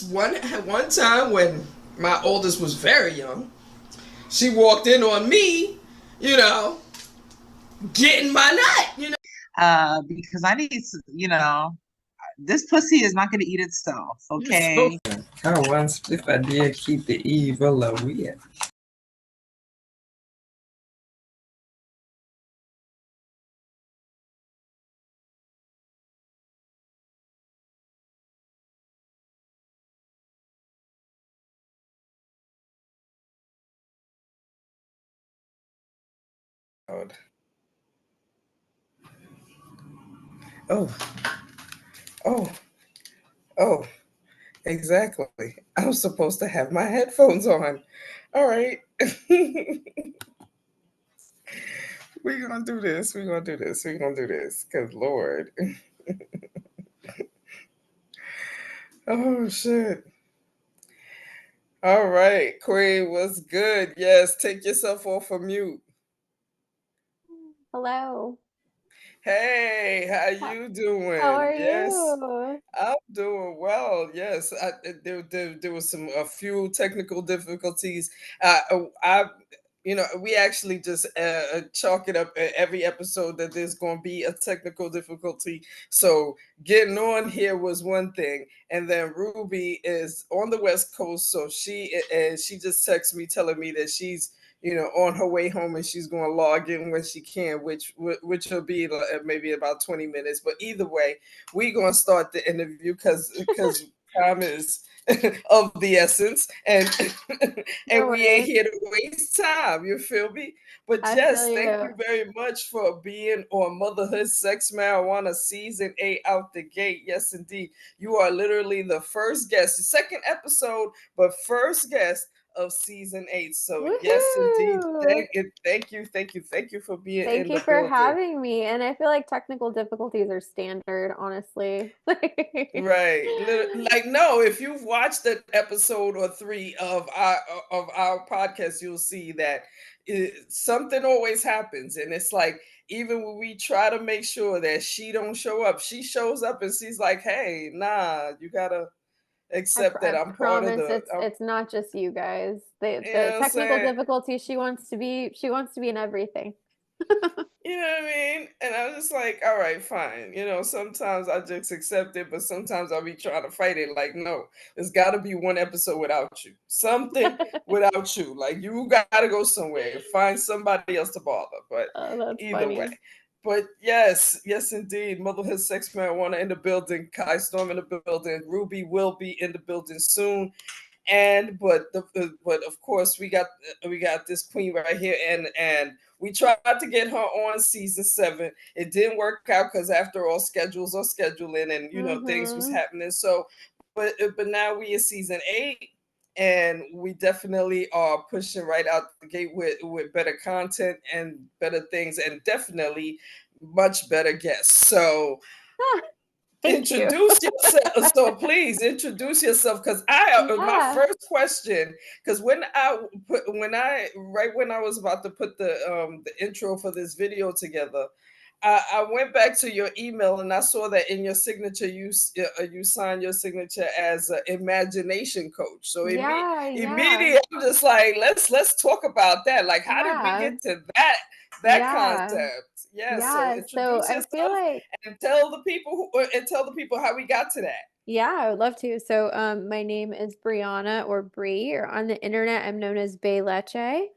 One time when my oldest was very young, she walked in on me, you know, getting my nut. Because I need to, this pussy is not going to eat itself, So okay? I once, if I did keep the evil away. Oh, oh, oh, exactly. I'm supposed to have my headphones on. All right. We're gonna do this. We're gonna do this. We're gonna do this. Cause Lord. Oh shit. All right, Queen, what's good? Yes, take yourself off of mute. Hello. Hey, how How you how doing? are Yes, you? I'm doing well. Yes, there was a few technical difficulties. I we actually just chalk it up every episode that there's going to be a technical difficulty. So getting on here was one thing, and then Ruby is on the West Coast, so she just texted me telling me that she's on her way home and she's going to log in when she can, which will be maybe about 20 minutes. But either way, we're going to start the interview because time is of the essence, and No and we ain't worries. here to waste time. You feel me? But I feel yes, thank you you. very much for being on Motherhood Sex Marijuana Season 8 out the gate. Yes, indeed. You are literally the first guest, the second episode, but first guest of season 8. So yes, indeed. Woohoo! Thank you for being Thank in you the for building. having me. And I feel like technical difficulties are standard, honestly. Right. Like no, if you've watched an episode or three of our podcast, you'll see that something always happens, and it's like even when we try to make sure that she don't show up, she shows up and she's like, "Hey, nah, you gotta accept that I I'm part of promise the." it's not just you guys. You know The what I'm technical saying? difficulties she wants to be in everything. You know what I mean? And I was just like, all right, fine. Sometimes I just accept it, but sometimes I'll be trying to fight it. Like, no, there's got to be one episode without you. Something without you. Like, you got to go somewhere. Find somebody else to bother. But Oh, that's either way. funny. But yes, indeed. Motherhood Sex Marijuana in the building. Kai Storm in the building. Ruby will be in the building soon. And but of course we got this queen right here, and we tried to get her on season 7. It didn't work out because after all, schedules are scheduling, and things was Mm-hmm. happening. So but now we in season 8, and we definitely are pushing right out the gate with better content and better things, and definitely much better guests. So Thank you. introduce yourself. So please introduce yourself, because my Yeah. first question, because when I was about to put the intro for this video together, I went back to your email and I saw that in your signature you signed your signature as an imagination coach. So Yeah, yeah. immediately I'm just like, let's talk about that. Like, how did we Yeah. get to that Yeah. concept? Yeah. So Yeah. So introduce I feel yourself like, and tell the people how we got to that. yeah, I would love to. So my name is Brianna or Bree, or on the internet I'm known as Leche.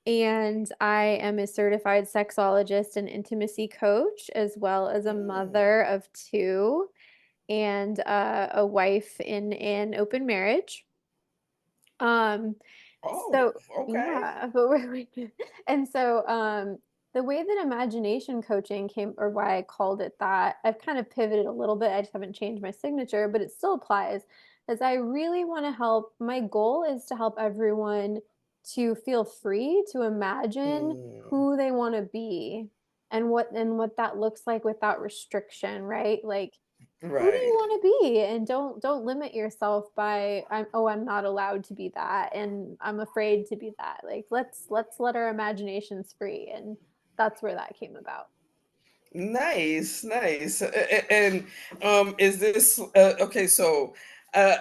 And I am a certified sexologist and intimacy coach, as well as a Mm. mother of two and a wife in an open marriage. Um, Oh, so okay. yeah, but and so the way that imagination coaching came, or why I called it that, I've kind of pivoted a little bit. I just haven't changed my signature, but it still applies. Is I really want to help. My goal is to help everyone to feel free to imagine Mm. who they want to be and what that looks like without restriction, right? Like who do you Right. want to be, and don't limit yourself by I'm not allowed to be that, and I'm afraid to be that. Like let's let our imaginations free, and that's where that came about. Nice, nice. And is this okay? So, uh,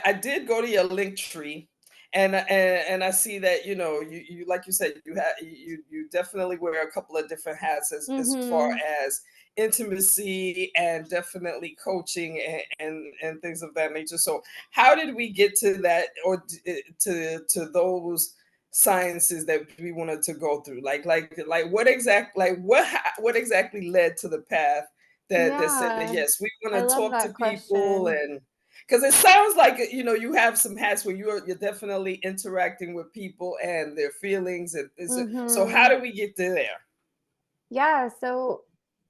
I did go to your link tree, and I see that you like you said you definitely wear a couple of different hats as far Mm-hmm. as intimacy and definitely coaching and things of that nature. So how did we get to that, or to those sciences that we wanted to go through? Like what exactly led to the path that said that Yeah, yes, we want I to love talk to that people, question. and because it sounds like you have some hats where you're definitely interacting with people and their feelings, and so how Mm-hmm. do we get to there? Yeah, so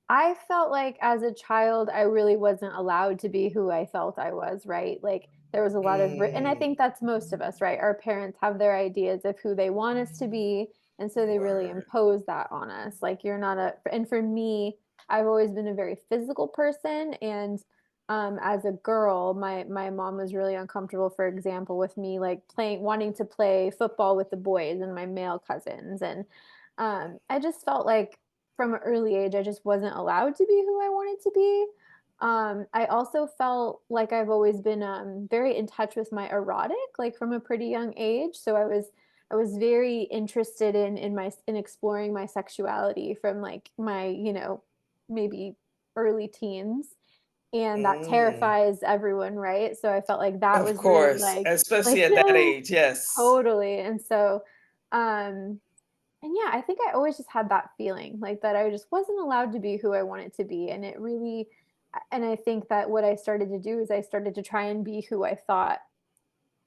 I felt like as a child, I really wasn't allowed to be who I felt I was, right? Like there was a lot of, and I Mm, think that's most of us, right? Our parents have their ideas of who they want us to be. And so they really word. impose that on us. Like you're not and for me, I've always been a very physical person. And as a girl, my mom was really uncomfortable, for example, with me like wanting to play football with the boys and my male cousins. And I just felt like from an early age, I just wasn't allowed to be who I wanted to be. I also felt like I've always been very in touch with my erotic, like from a pretty young age. So I was very interested in exploring my sexuality from like my maybe early teens, and that Mm, terrifies everyone, right? So I felt like that of was really course, like especially at that age, yes. totally. And so um and yeah, I think I always just had that feeling like that I just wasn't allowed to be who I wanted to be. And it really, and I think that what I started to do is I started to try and be who I thought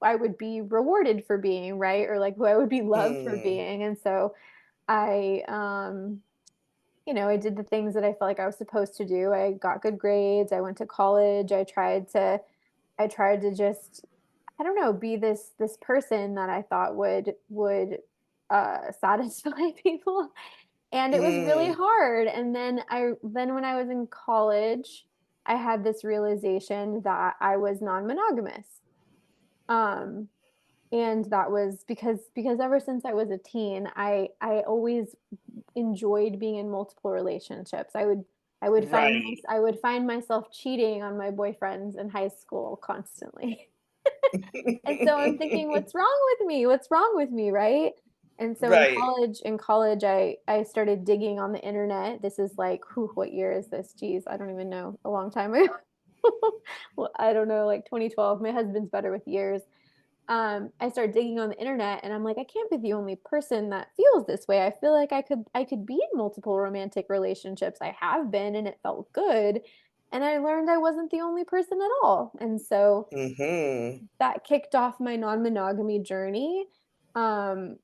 I would be rewarded for being, right? Or like who I would be loved for Mm, being. And so I, I did the things that I felt like I was supposed to do. I got good grades. I went to college. I tried to just, I don't know, be this person that I thought would satisfy people. And it was really mm, hard. And then when I was in college, I had this realization that I was non-monogamous. Um, and that was because ever since I was a teen, I always enjoyed being in multiple relationships. right. I would find myself cheating on my boyfriends in high school constantly. And so I'm thinking, what's wrong with me? What's wrong with me, right? And so Right. in college, I started digging on the internet. This is like, whew, what year is this? Geez, I don't even know. A long time ago. Well, I don't know, like 2012. My husband's better with years. I started digging on the internet, and I'm like, I can't be the only person that feels this way. I feel like I could be in multiple romantic relationships. I have been, and it felt good. And I learned I wasn't the only person at all. And so Mm-hmm. that kicked off my non-monogamy journey. Um,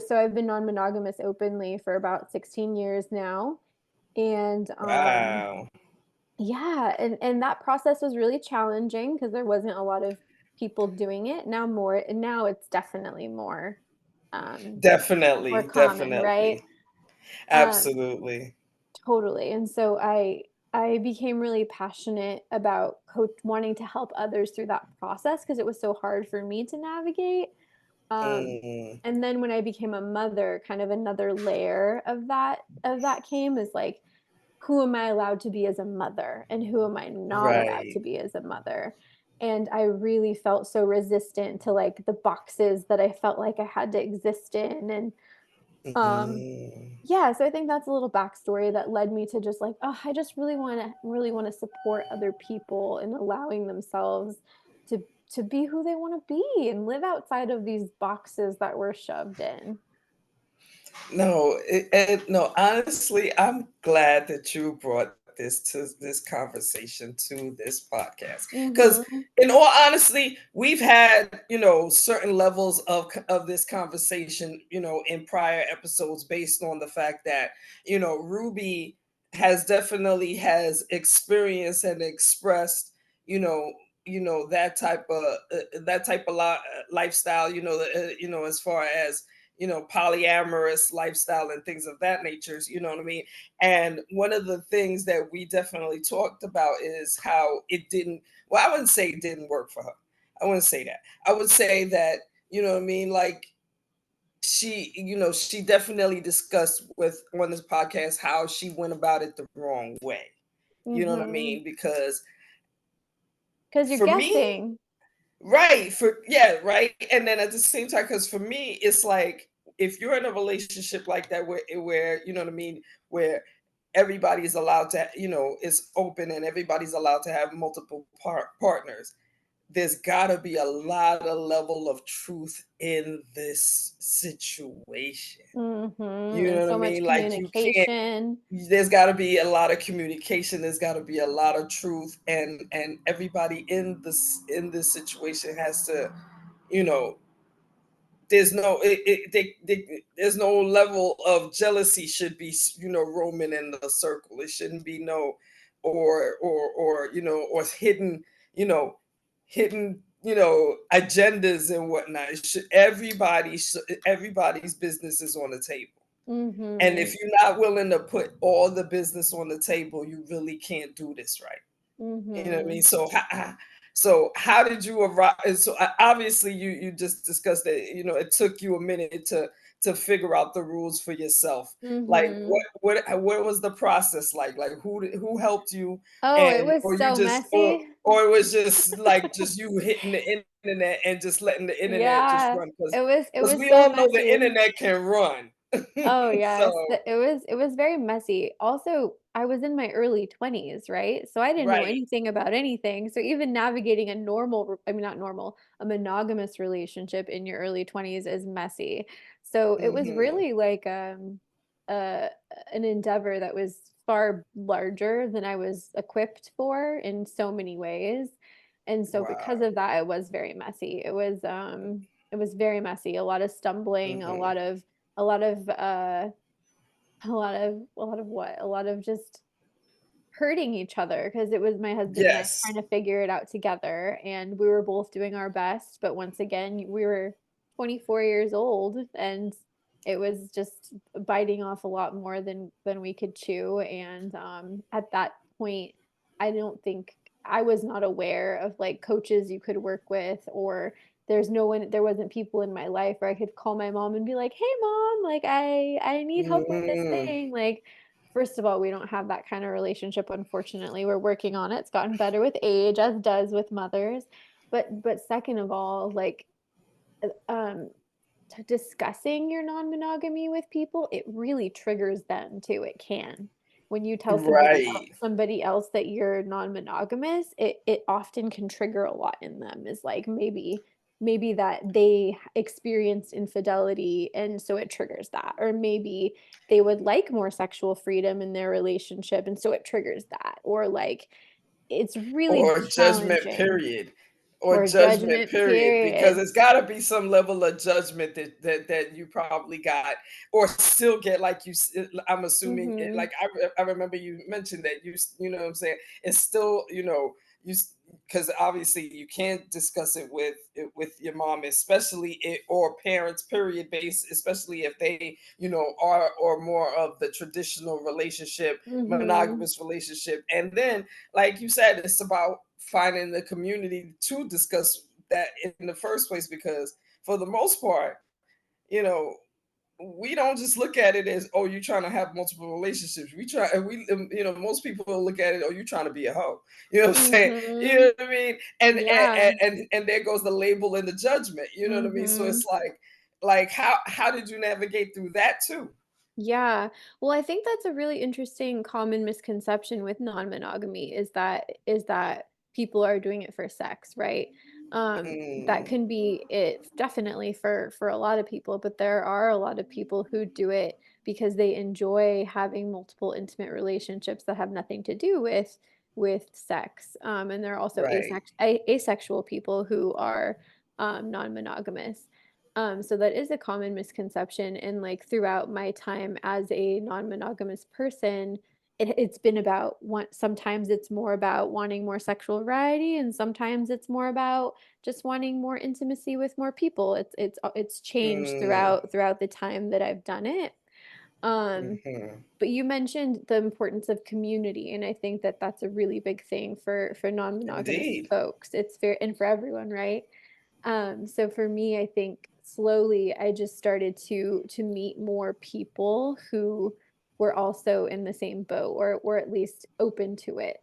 so I've been non-monogamous openly for about 16 years now. And Wow. yeah, and that process was really challenging because there wasn't a lot of people doing it. Now it's definitely um more Definitely, common, right? definitely. Um Absolutely. Totally. And so I became really passionate about coach wanting to help others through that process because it was so hard for me to navigate. Um, Mm, and then when I became a mother, kind of another layer of that came is like, who am I allowed to be as a mother and who am I not allowed to right. be as a mother? And I really felt so resistant to like the boxes that I felt like I had to exist in. And um Mm. yeah, so I think that's a little backstory that led me to just like, oh, I just really want to support other people in allowing themselves to to be who they want to be and live outside of these boxes that we're shoved in. No, no. Honestly, I'm glad that you brought this conversation to this podcast, because, Mhm. in all honesty, we've had certain levels of this conversation, in prior episodes, based on the fact that Ruby has experienced and expressed, you know that type of lifestyle, as far as polyamorous lifestyle and things of that nature, what I mean? And one of the things that we definitely talked about is how it didn't, well, I wouldn't say it didn't work for her. I wouldn't say that. I would say that, what I mean? Like, she definitely discussed with on this podcast how she went about it the wrong way. You know what I Mhm. mean? Because Cuz you're for me, guessing. Right. Right. And then at the same time, because for me, it's like if you're in a relationship like that where you know what I mean, where everybody's allowed to, it's open and everybody's allowed to have multiple partners, there's gotta be a lot of level of truth in this situation. You And know what I so much mean? Like you can't communication. there's got to be a lot of communication, there's got to be a lot of truth, and everybody in this situation has to, you know there's no there's no level of jealousy should be, roaming in the circle. It shouldn't be no, or or hidden, you know hidden, agendas and whatnot. It should, everybody's business is on the table. And Mm-hmm. if you're not willing to put all the business on the table, you really can't do this right. You know what I Mm-hmm. mean? So how did you arrive? And so obviously you just discussed that, it took you a minute to figure out the rules for yourself. Like Mm-hmm. what was the process like? Like who helped you, Oh, it and was or you so just messy. or it was just like just you hitting the internet and just letting the internet just Yeah, run, because it was we so all know the messy. internet can run. Oh, So yes. It was very messy. Also, I was in my early 20s, right? So I didn't know right. anything about anything. So even navigating a I mean, not normal, a monogamous relationship in your early 20s is messy. So it was Hmm. really like uh an endeavor that was far larger than I was equipped for in so many ways. And so because Wow. of that, it was very messy. It was very messy. A lot of stumbling, a Hmm. lot of a lot of a lot of what? A lot of just hurting each other because it was my husband and I Yes. trying to figure it out together, and we were both doing our best, but once again, we were 24 years old, and it was just biting off a lot more than we could chew. And at that point, I don't think I was not aware of like coaches you could work with, or there wasn't people in my life where I could call my mom and be like, "Hey mom, like I need help with this Mm, thing." Like, first of all, we don't have that kind of relationship, unfortunately. We're working on it. It's gotten better with age, as does with mothers. But second of all, like um discussing your non-monogamy with people, it really triggers them too. It can. When you tell right. somebody else that you're non-monogamous, it often can trigger a lot in them. Is like maybe that they experienced infidelity and so it triggers that, or maybe they would like more sexual freedom in their relationship and so it triggers that, or like it's really Or judgment challenging. period. Or Or judgment judgment period. Because period. it's gotta be some level of judgment that you probably got or still get, like I'm assuming Mm-hmm. like I remember you mentioned that you know what I'm saying? It's still, you because obviously you can't discuss it with your mom, especially or parents period base, especially if they, are or more of the traditional relationship, Mm-hmm. monogamous relationship. And then, like you said, it's about finding the community to discuss that in the first place, because for the most part, you know we don't just look at it as, oh, you're trying to have multiple relationships. We try and we most people look at it, oh, you're trying to be a hoe. You know what I'm saying? You Mm-hmm. know what I mean? And Yeah. there goes the label and the judgment. You know what I mean? So Mm-hmm. it's like how did you navigate through that too? Yeah. Well, I think that's a really interesting common misconception with non-monogamy is that people are doing it for sex, right? That Mm, can be it definitely for a lot of people, but there are a lot of people who do it because they enjoy having multiple intimate relationships that have nothing to do with sex. And there are also right. asexual people who are non-monogamous. So that is a common misconception. And like throughout my time as a non-monogamous person, it's been about sometimes it's more about wanting more sexual variety, and sometimes it's more about just wanting more intimacy with more people. It's changed Mm, throughout the time that I've done it. Um, hmm. but you mentioned the importance of community, and I think that that's a really big thing for non-monogamous Indeed. folks. It's fair and for everyone, right? So for me, I think slowly I just started to meet more people who were also in the same boat, or at least open to it.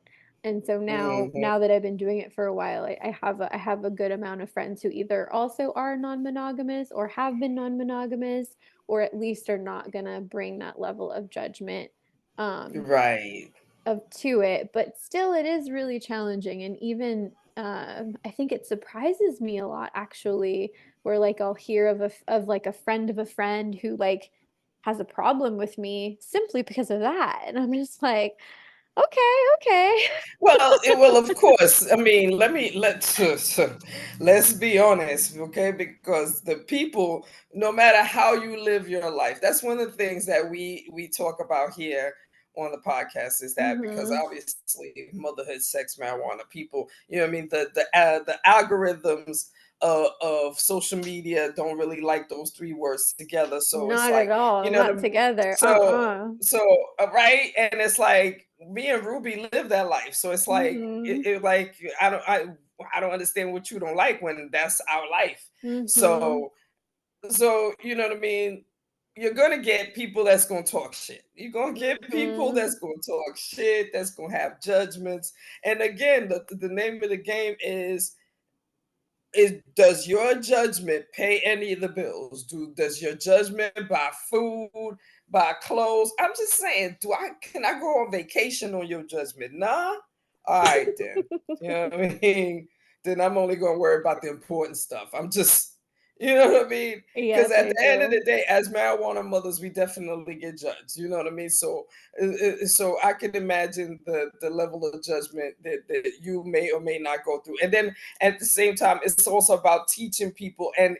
And so now Mhm. now that I've been doing it for a while, I have a good amount of friends who either also are non-monogamous or have been non-monogamous, or at least are not gonna bring that level of judgment um Right. of to it. But still it is really challenging. And even I think it surprises me a lot actually, where like I'll hear of like a friend of a friend who like has a problem with me simply because of that. And I'm just like, okay, okay. Well, it will, of course. I mean, let's be honest, okay? Because the people, no matter how you live your life, that's one of the things that we talk about here on the podcast is that because Mhm. obviously motherhood, sex, marijuana, people, you know what I mean, the algorithms of social media don't really like those three words together. So it's Not at like, you all, know what I not mean? together, So so right, and it's like me and Ruby live that life, so it's like Mhm. like I don't understand what you don't like when that's our life. Mhm. So you know what I mean, you're gonna get people that's gonna talk shit, you're gonna get people Mhm. that's gonna talk shit, that's gonna have judgments. And again, the name of the game is does your judgment pay any of the bills? Does your judgment buy food, buy clothes? I'm just saying, do I can I go on vacation on your judgment? Nah. All right then. You know what I mean? Then I'm only gonna worry about the important stuff. I'm just, you know what I mean? Because Yes, at I the end of the do. day, as marijuana mothers, we definitely get judged. You know what I mean? So I can imagine the level of judgment that you may or may not go through. And then at the same time, it's also about teaching people and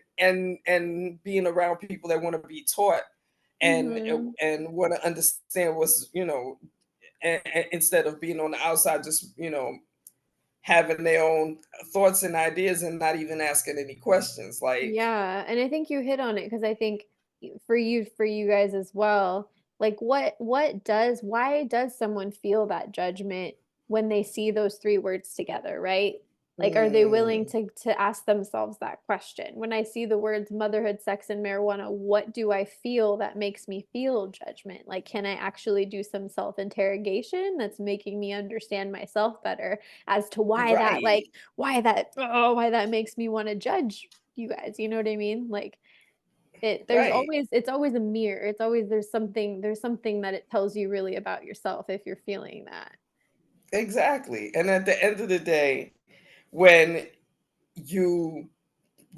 being around people that want to be taught and Mhm. and want to understand what's, you know, and instead of being on the outside, just, you know, having their own thoughts and ideas and not even asking any questions. Like, Yeah, and I think you hit on it because I think for you guys as well, like what does why does someone feel that judgment when they see those three words together, right? Like are they willing mm, to ask themselves that question? When I see the words motherhood, sex, and marijuana, what do I feel that makes me feel judgment? Like can I actually do some self-interrogation that's making me understand myself better as to why that right, like why that makes me want to judge you guys, you know what I mean? Like right. it's always a mirror. It's always there's something that it tells you really about yourself if you're feeling that. Exactly. And at the end of the day, when you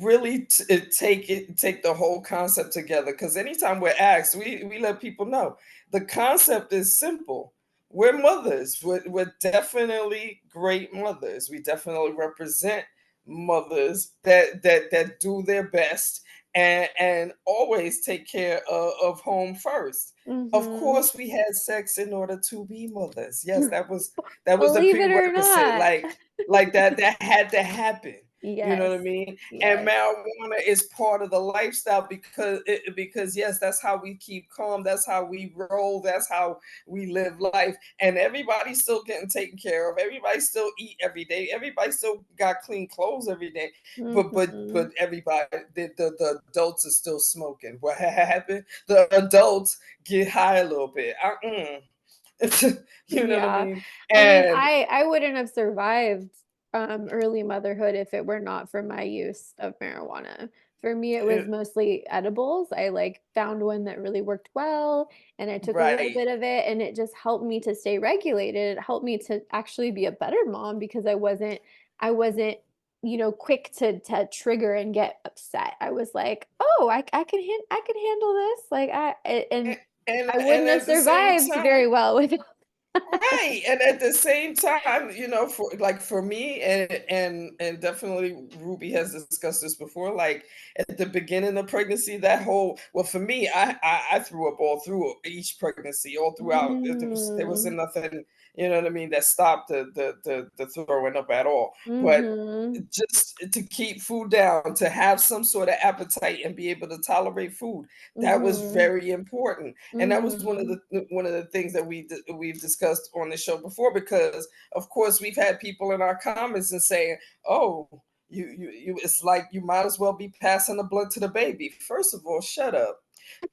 really take the whole concept together, because anytime we're asked, we let people know the concept is simple. We're mothers, we're definitely great mothers, we definitely represent mothers that do their best and always take care of home first. Of Mhm. course we had sex in order to be mothers. Yes, that was the Believe it or prerequisite, not. like that had to happen. You know what I Yes. mean? And Yes. marijuana is part of the lifestyle because yes, that's how we keep calm. That's how we roll. That's how we live life. And everybody's still getting taken care of. Everybody still eat every day. Everybody still got clean clothes every day. But Mhm. everybody, the adults are still smoking. What happened? The adults get high a little bit. You know what I Yeah. mean? I mean, And I wouldn't have survived early motherhood if it were not for my use of marijuana. For me, it was mostly edibles. I like found one that really worked well, and I took a little right, bit of it, and it just helped me to stay regulated. It helped me to actually be a better mom because I wasn't, quick to trigger and get upset. I was like, "Oh, I can handle this." Like and I and wouldn't have at the same survived time, very well with it. right, and at the same time, you know, for me and definitely Ruby has discussed this before. Like at the beginning of pregnancy, that whole well, for me, I threw up all through each pregnancy, all throughout. There wasn't Mm. nothing, you know what I mean, that stopped the throwing up at all. But Mhm. just to keep food down, to have some sort of appetite and be able to tolerate food, that was Mhm. very important. And that was Mhm. one of the things that we've discussed on the show before, because of course we've had people in our comments and saying, oh, you it's like you might as well be passing the blunt to the baby. First of all, shut up.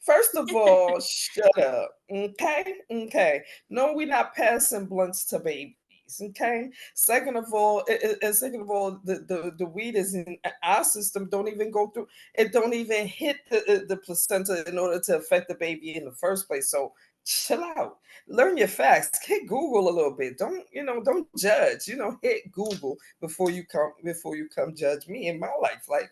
First of all, shut up. Okay, no, we're not passing blunts to babies. babies. Okay. Second of all, the weed is in our system. Don't even go through. It don't even hit the placenta in order to affect the baby in the first place. So chill out. Learn your facts. Hit Google a little bit. Don't judge. Hit Google before you come judge me in my life. Like,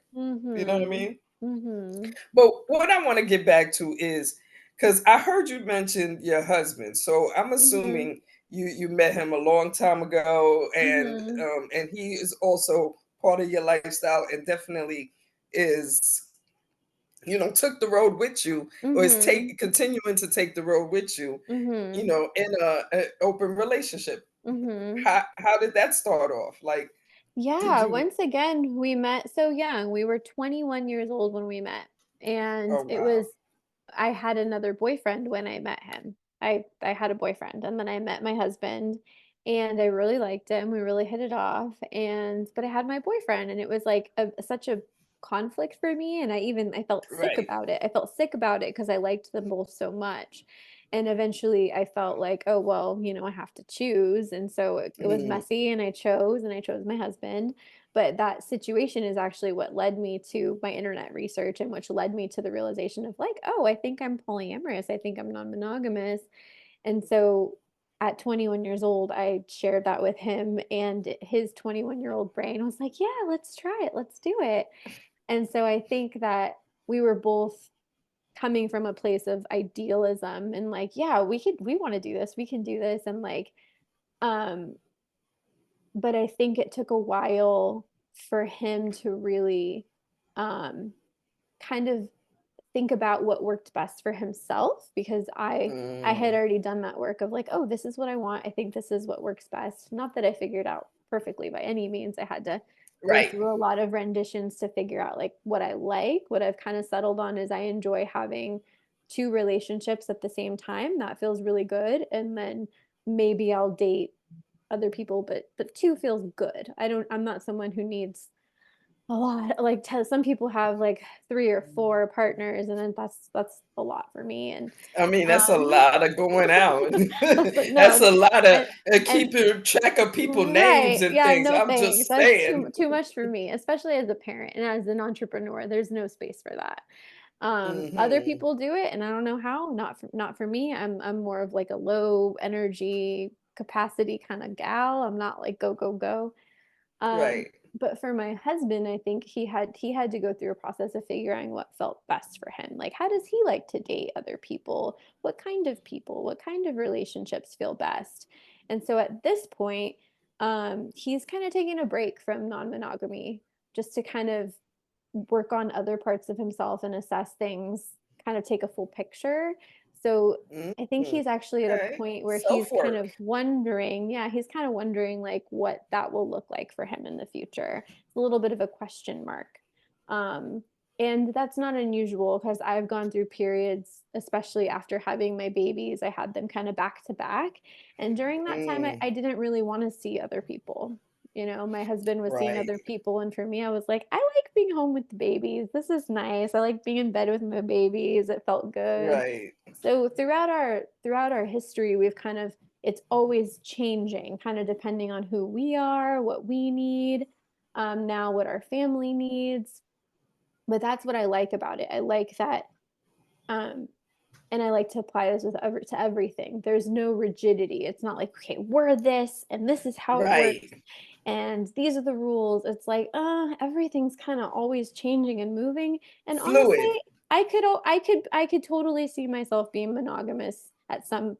you know what I Mhm. mean? Mhm. But what I want to get back to is because I heard you mention your husband, so I'm Mhm. assuming you met him a long time ago, Mhm. and he is also part of your lifestyle, and definitely is took the road with you, or is Mhm. continuing to take the road with you, Mhm. in a open relationship. Mhm. How did that start off? Like, did Yeah, you? once again, we met so young. We were 21 years old when we met. And Oh it wow. was I had another boyfriend when I met him. I had a boyfriend and then I met my husband and I really liked him. We really hit it off and but I had my boyfriend and it was like such a conflict for me and I felt sick Right. about it. I felt sick about it because I liked them both so much. And eventually I felt like, oh well, I have to choose. And so it was Mm, messy and I chose my husband. But that situation is actually what led me to my internet research and which led me to the realization of like, oh, I think I'm polyamorous. I think I'm non-monogamous. And so at 21 years old, I shared that with him and his 21-year-old brain was like, yeah, let's try it. Let's do it. And so I think that we were both coming from a place of idealism and like, yeah, we want to do this. We can do this. And like, um, but I think it took a while for him to really um, kind of think about what worked best for himself because I had mm, already done that work of like, oh, this is what I want. I think this is what works best. Not that I figured out perfectly by any means. I had to go right. through a lot of renditions to figure out like what I like. What I've kind of settled on is I enjoy having two relationships at the same time. That feels really good. And then maybe I'll date other people, but two feels good. I'm not someone who needs a lot. Like some people have like three or four partners, and then that's a lot for me. And I mean, that's a um, lot of going out. That's no, a lot of and keeping track of people names right, and yeah, things. no I'm thanks. just That's saying. too much for me, especially as a parent and as an entrepreneur. There's no space for that. Other Hmm. people do it, and I don't know how. Not for me. I'm more of like a low energy capacity kind of gal. I'm not like go go go. Um, Right. but for my husband, I think he had to go through a process of figuring what felt best for him. Like, how does he like to date other people? What kind of people? What kind of relationships feel best? And so at this point, he's kind of taking a break from non-monogamy just to kind of work on other parts of himself and assess things, kind of take a full picture. So Hmm. I think he's actually at a Okay. point where he's Self kind work. of wondering, yeah, he's kind of wondering like what that will look like for him in the future. It's a little bit of a question mark. Um, and that's not unusual because I've gone through periods, especially after having my babies, I had them kind of back to back. And during that time, I, Mm, I didn't really want to see other people. My husband was seeing right. other people, and for me, I was like, I like being home with the babies. This is nice. I like being in bed with my babies. It felt good. Right. So throughout our history, we've kind of it's always changing, kind of depending on who we are, what we need, now what our family needs. But that's what I like about it. I like that, um, and I like to apply this to everything. There's no rigidity. It's not like, okay, we're this and this is how it works Right. and these are the rules. It's like, everything's kind of always changing and moving. And honestly, Fluid. I could totally see myself being monogamous at some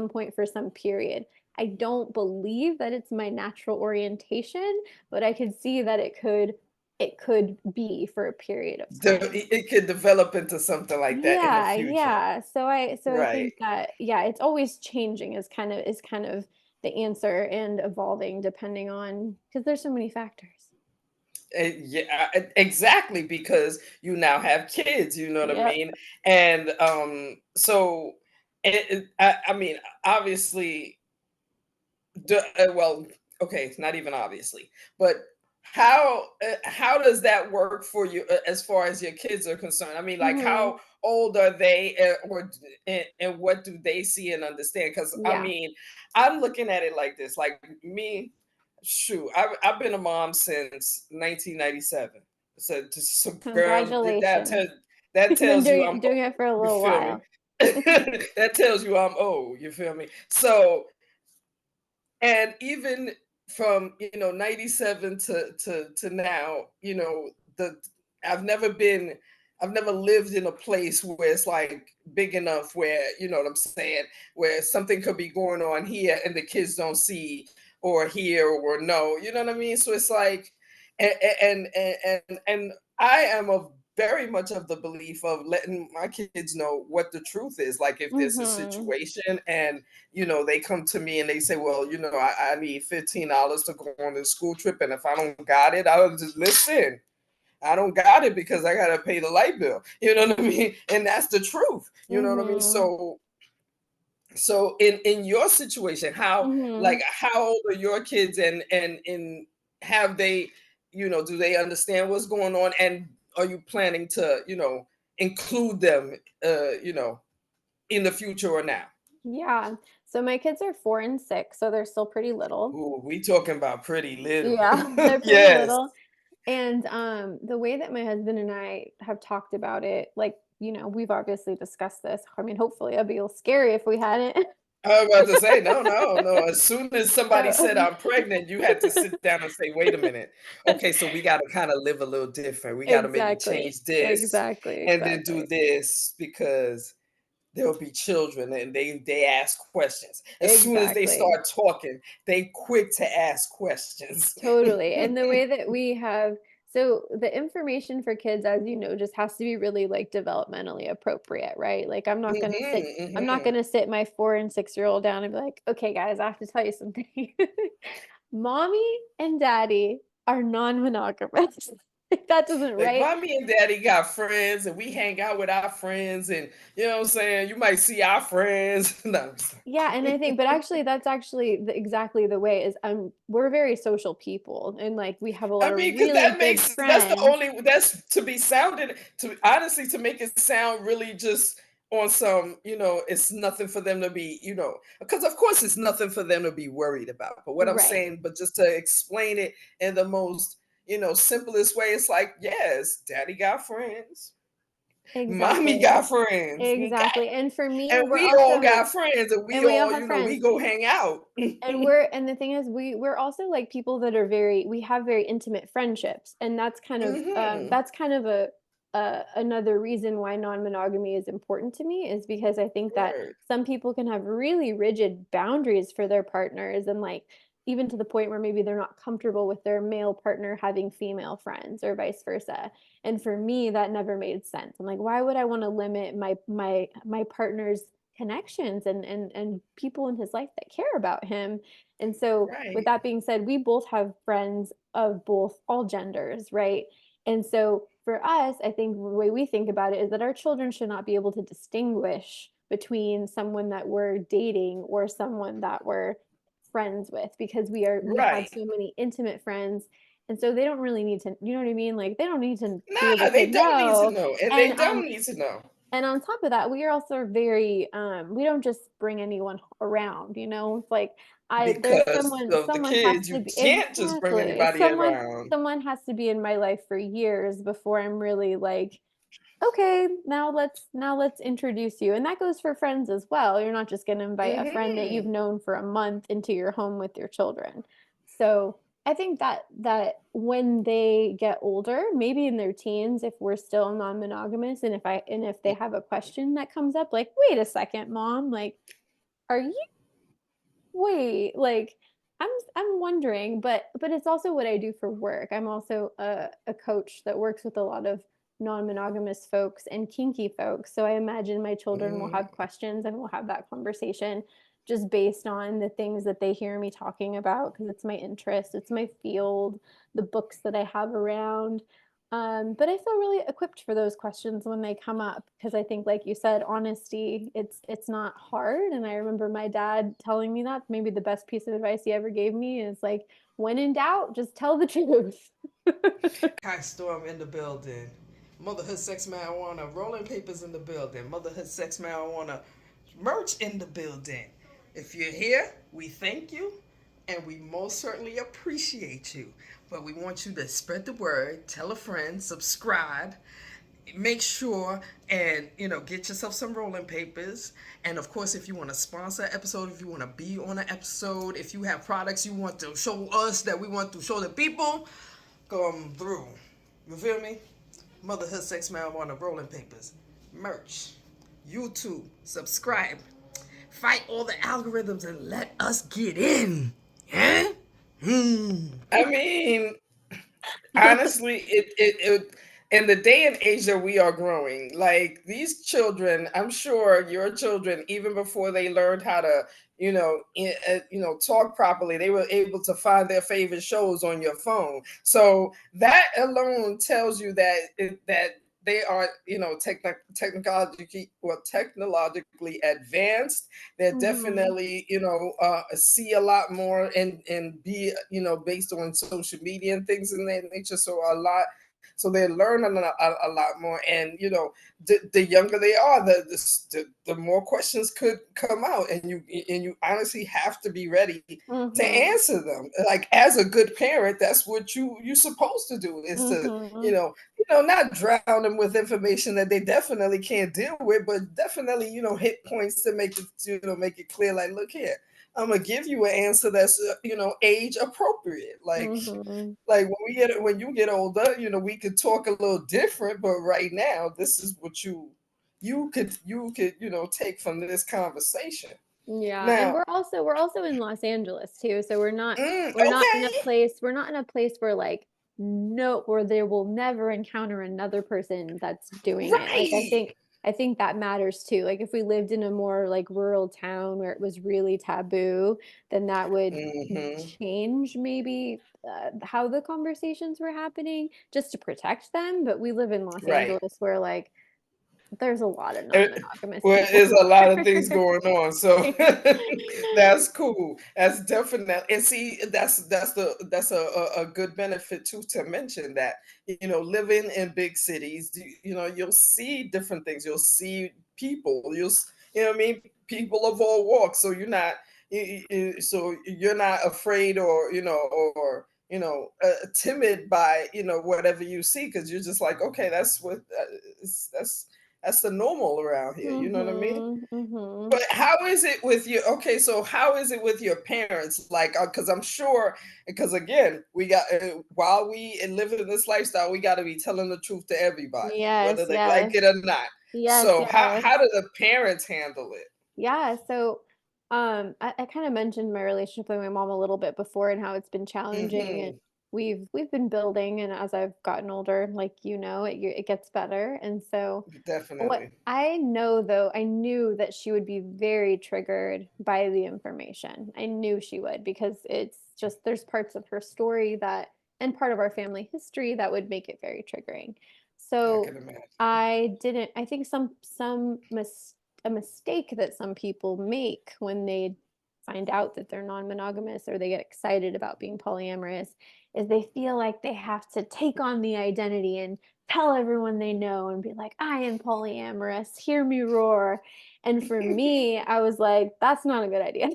point for some period. I don't believe that it's my natural orientation, but I could see that it could be for a period of time. It could develop into something like that in the Yeah, future. yeah. So I Right. think that yeah, it's always changing is kind of the answer and evolving depending on because there's so many factors. Yeah, exactly, because you now have kids, you know what I Yep. mean? And so I mean, obviously, well, okay, not even obviously, but how does that work for you as far as your kids are concerned? I mean, like Mhm. how old are they, and what do they see and understand? Because I Yeah. mean, I'm looking at it like this. Like me, shoot, I've been a mom since 1997. So girl, Congratulations. that You've been tells you I'm doing it for a you little feel me? while. That tells you I'm old, you feel me? So, and even from 97 to now, the I've never been I've never lived in a place where it's like big enough where, you know what I'm saying, where something could be going on here and the kids don't see or hear or know, you know what I mean? So it's like, and I am a very much of the belief of letting my kids know what the truth is. Like if there's a Mhm. situation and they come to me and they say, well, I need $15 to go on this school trip, and if I don't got it, I'll just listen. I don't got it because I gotta pay the light bill. You know what I mean? And that's the truth. You know what I mean? Mhm. So in your situation, Mhm. how old are your kids, and have they, do they understand what's going on, and are you planning to, include them, in the future or now? Yeah. So my kids are 4 and 6, so they're still pretty little. Ooh, we talking about pretty little. Yeah, they're pretty Yes. little. And the way that my husband and I have talked about it, like, we've obviously discussed this. I mean, hopefully it'd be a little scary if we hadn't. I was about to say, no, no, no. As soon as somebody said So I'm pregnant, you had to sit down and say, wait a minute. Okay, so we got to kind of live a little different. We got to maybe exactly. change this Exactly, and then do exactly. this because there'll be children and they ask questions. As soon as they Exactly. start talking, they quick to ask questions. Totally. And the way that we have so the information for kids, as you know, just has to be really like developmentally appropriate, right? Like I'm not Hmm. gonna sit my 4 and 6-year-old down and be like, okay, guys, I have to tell you something. Mommy and daddy are non-monogamous. Like that doesn't Like right. mommy and daddy got friends and we hang out with our friends, and you know what I'm saying? You might see our friends. No, I'm just Yeah, and I think, but actually, that's actually exactly the way is we're very social people, and like we have a lot I of mean, because really big friends. that's to be sounded to honestly to make it sound really just on some, it's nothing for them to be, because of course it's nothing for them to be worried about. But what I'm Right. saying, but just to explain it in the most, simplest way, it's like, yes, daddy got friends, mommy Exactly. got friends, okay? Exactly. And for me, And we're we all also got friends, and and we we all all, have we friends. go hang out. And the thing is we're also like people that are we have very intimate friendships. And Hmm. that's kind of a another reason why non-monogamy is important to me is because I think that Word. some people can have really rigid boundaries for their partners and like even to the point where maybe they're not comfortable with their male partner having female friends or vice versa. And for me, that never made sense. I'm like, why would I want to limit my partner's connections and people in his life that care about him? And so, with Right. that being said, we both have friends of both all genders, right? And so, for us, I think the way we think about it is that our children should not be able to distinguish between someone that we're dating or someone that we're friends with because we have Right. so many intimate friends, and so they don't really need to, you know what I mean, like they don't need to be able Nah, to they don't need to know. know, and and they on don't need to know and on top of that, we are also very we don't just bring anyone around, it's like I there's because of the someone has kids. to You be can't just bring exactly anybody around. someone has to be in my life for years before I'm really like, okay, now let's introduce you. And that goes for friends as well. You're not just going to invite a friend that you've Hmm. known for a month into your home with your children. So I think that when they get older, maybe in their teens, if we're still non-monogamous, and if they have a question that comes up, like, wait a second, mom, like, are you wait, like I'm wondering, but it's also what I do for work. I'm also a coach that works with a lot of non-monogamous folks and kinky folks. So I imagine my children will have Mm. questions and we'll have that conversation just based on the things that they hear me talking about because it's my interest, it's my field, the books that I have around. But I feel really equipped for those questions when they come up because I think, like you said, honesty, it's not hard. And I remember my dad telling me that maybe the best piece of advice he ever gave me is like, when in doubt, just tell the truth. Kai Storm in the building. Motherhood Sex Marijuana. Rolling Papers in the building. Motherhood Sex Marijuana. Merch in the building. If you're here, we thank you and we most certainly appreciate you. But we want you to spread the word, tell a friend, subscribe, make sure and get yourself some rolling papers. And of course, if you want to sponsor an episode, if you want to be on an episode, if you have products you want to show us that we want to show the people, come through. You feel me? Motherhood Sex Marijuana Rolling Papers, merch, YouTube, subscribe, fight all the algorithms and let us get in. Yeah. I mean, honestly, it in the day and age that we are growing, like these children, I'm sure your children, even before they learned how to, talk properly, they were able to find their favorite shows on your phone. So that alone tells you that they are, technologically advanced. They're Mhm. definitely, see a lot more and be, based on social media and things in that nature. So a lot, so they're learning a lot more. And the younger they are, the more questions could come out, and you honestly have to be ready to Mhm. answer them. Like as a good parent, that's what you're supposed to do, is to Mhm. not drown them with information that they definitely can't deal with, but definitely, hit points to make it, make it clear. Like, look here, I'm gonna give you an answer that's, age appropriate. Mhm. Like when you get older, we could talk a little different, but right now, this is what you could, take from this conversation. Yeah, and Now, we're also in Los Angeles too, so we're not in a okay, place we're not in a place where like no where they will never encounter another person that's doing it. Like I right. think I think that matters too. Like if we lived in a more like rural town where it was really taboo, then that would Hmm. change maybe how the conversations were happening just to protect them. But we live in Los Right. Angeles where like there's a lot of There- non-monogamous well, people. there's a lot of things going on, so that's cool. That's definitely, and see, that's a good benefit too, to mention that, living in big cities, you'll see different things. You'll see people. You know what I mean, people of all walks. So you're not afraid, or timid by whatever you see, because you're just like, okay, that's what that's the normal around here. You know what I mean? Mhm, mhm. But how is it with you? Okay, so how is it with your parents? Like, because I'm sure, because again, we got while we live in this lifestyle, we got to be telling the truth to everybody, whether Yes, they like yes. it or not. Yes, So yes. how do the parents handle it? Yeah, so I kind of mentioned my relationship with my mom a little bit before and how it's been challenging and Hmm. we've been building and as I've gotten older, like it gets better. And so what Definitely. I know though, I knew that she would be very triggered by the information. I knew she would because it's just there's parts of her story that and part of our family history that would make it very triggering. I So can imagine. I think a mistake that some people make when they find out that they're non-monogamous or they get excited about being polyamorous is they feel like they have to take on the identity and tell everyone they know and be like, I am polyamorous, hear me roar. And for me, I was like, that's not a good idea.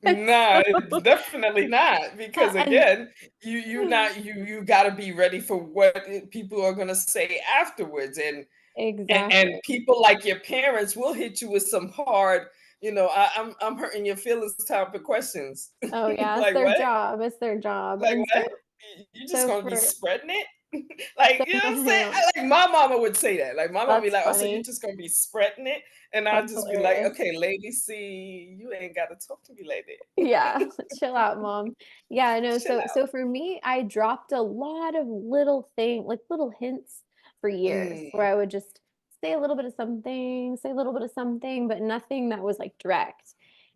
No, it's So, definitely not, because and again, you got to be ready for what people are going to say afterwards. And exactly. people like your parents will hit you with some hard, I'm hurting your feelings type of questions. Oh yeah, it's Like their what? job. It's their job. Like And what? so You just so gonna be for spreading it? Like, so you know what I'm saying? my Like my mama would say that. Like my mama be that's like, "Oh, so you funny. just gonna be spreading it?" And I'll That's just be like, hilarious. "Okay, lady, see, you ain't gotta talk to me like Yeah, that. chill out, mom. Yeah, no, Chill so out." for me, I dropped a lot of like little hints for years where Mm, I would just say a little bit of something, say a little bit of something, but nothing that was like direct.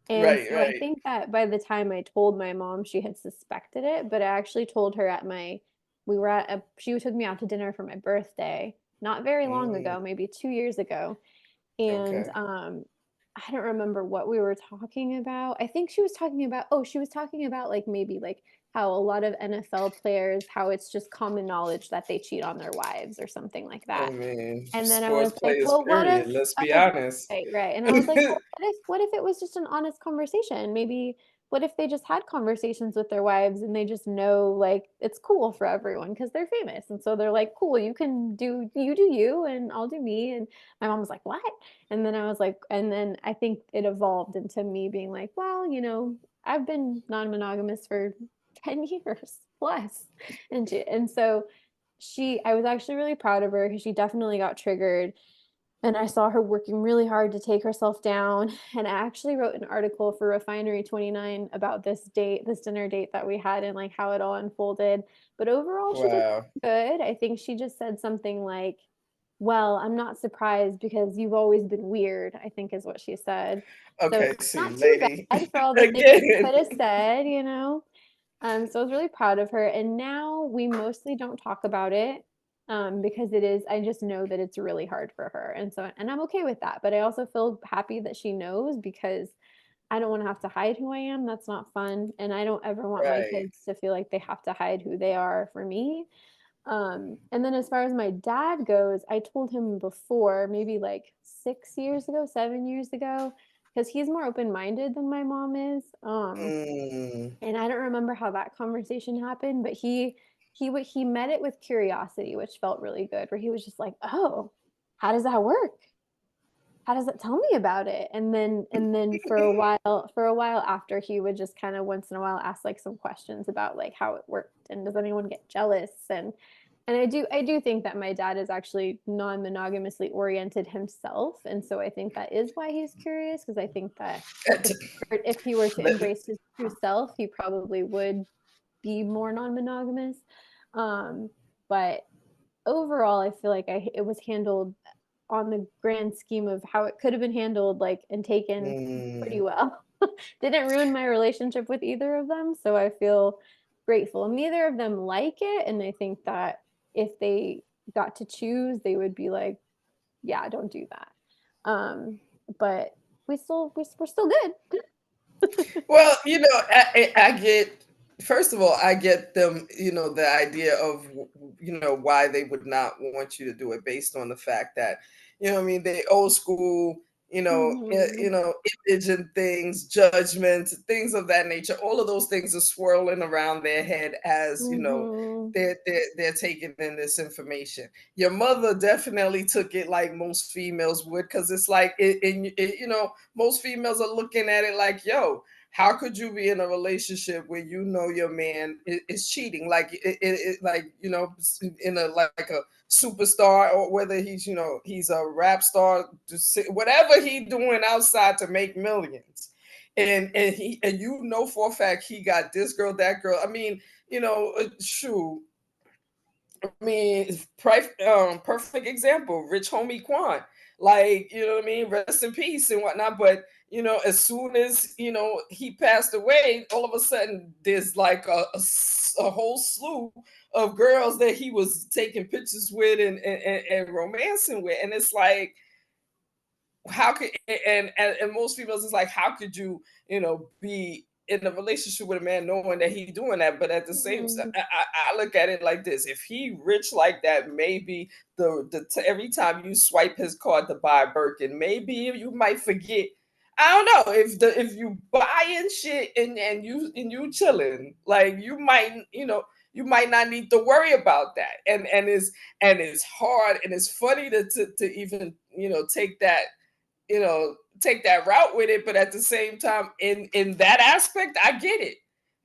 And right, so I right. think that by the time I told my mom, she had suspected it, but I actually told her we were at she took me out to dinner for my birthday, not very long Mm, ago, maybe 2 years ago. And okay. I don't remember what we were talking about. I think she was talking about, oh, she was talking about like maybe like how a lot of NFL players, how it's just common knowledge that they cheat on their wives or something like I that. mean, And then I sports was like, players, well, what if, period. Let's be honest. right. And I was like, well, what if it was just an honest conversation? Maybe what if they just had conversations with their wives and they just know like it's cool for everyone because they're famous. And so they're like, cool, you do you and I'll do me. And my mom was like, what? And then I was like, and then I think it evolved into me being like, well, I've been non-monogamous for 10 years plus. And so I was actually really proud of her because she definitely got triggered. And I saw her working really hard to take herself down. And I actually wrote an article for Refinery 29 about this dinner date that we had and like how it all unfolded. But overall, she did Wow. good. I think she just said something like, well, I'm not surprised because you've always been weird, I think is what she said. So Okay, see, not too lady, bad for all the things she again. could have said. So I was really proud of her. And now we mostly don't talk about it because I just know that it's really hard for her. And I'm okay with that. But I also feel happy that she knows because I don't want to have to hide who I am. That's not fun. And I don't ever want my Right. kids to feel like they have to hide who they are for me. And then as far as my dad goes, I told him before, maybe like 6 years ago, 7 years ago, because he's more open-minded than my mom is. Mm, And I don't remember how that conversation happened, but he met it with curiosity, which felt really good, where he was just like, "Oh, how does that work? How does it tell me about it?" And then for a while after, he would just kind of once in a while ask like some questions about like how it worked and does anyone get jealous and I do think that my dad is actually non-monogamously oriented himself, and so I think that is why he's curious because I think that if he were to embrace his true self, he probably would be more non-monogamous. Um, but overall, I feel like it was handled on the grand scheme of how it could have been handled, like and taken pretty mm. well. Didn't ruin my relationship with either of them, so I feel grateful. Neither of them like it, and I think that if they got to choose, they would be like, "Yeah, don't do that." But we're still good. Well, I get, first of all, I get them, the idea of, why they would not want you to do it based on the fact that, what I mean, they old school, Mhm. image and things, judgment, things of that nature. All of those things are swirling around their head as, Mhm. they're taking in this information. Your mother definitely took it like most females would, because it's like, most females are looking at it like, yo, how could you be in a relationship where your man is cheating, like like in a like a superstar, or whether he's a rap star, whatever he doing outside to make millions, and for a fact he got this girl, that girl. I mean, shoot. I mean, perfect example, Rich Homie Quan. Like, what I mean? Rest in peace and whatnot. But, as soon as, he passed away, all of a sudden there's like a whole slew of girls that he was taking pictures with and romancing with. And it's like, how could, and most people is like, how could you, be in a relationship with a man knowing that he doing that? But at the same time, Mhm. I look at it like this: if he rich like that, maybe every time you swipe his card to buy a Birkin, maybe you might forget. I don't know if you buying shit and you chilling, like you might not need to worry about that. And it's hard and it's funny to even take that route with it. But at the same time, in that aspect, I get it.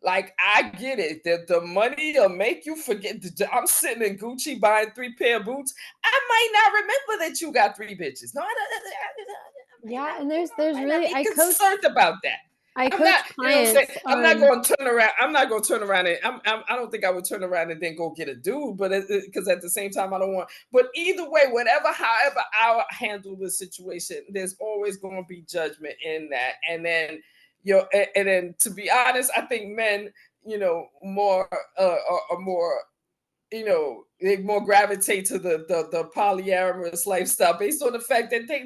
Like, I get it that the money will make you forget. I'm sitting in Gucci buying 3 pair of boots. I might not remember that you got 3 bitches. No, Yeah, and there's I might not really be concerned about that. I I'm not, coach what I'm saying? clients I'm not on going to turn around. I'm not going to turn around and I don't think I would turn around and then go get a dude. But because at the same time, I don't want. But either way, however I handle the situation, there's always going to be judgment in that. And then, and then to be honest, I think men, more are more, they more gravitate to the polyamorous lifestyle based on the fact that they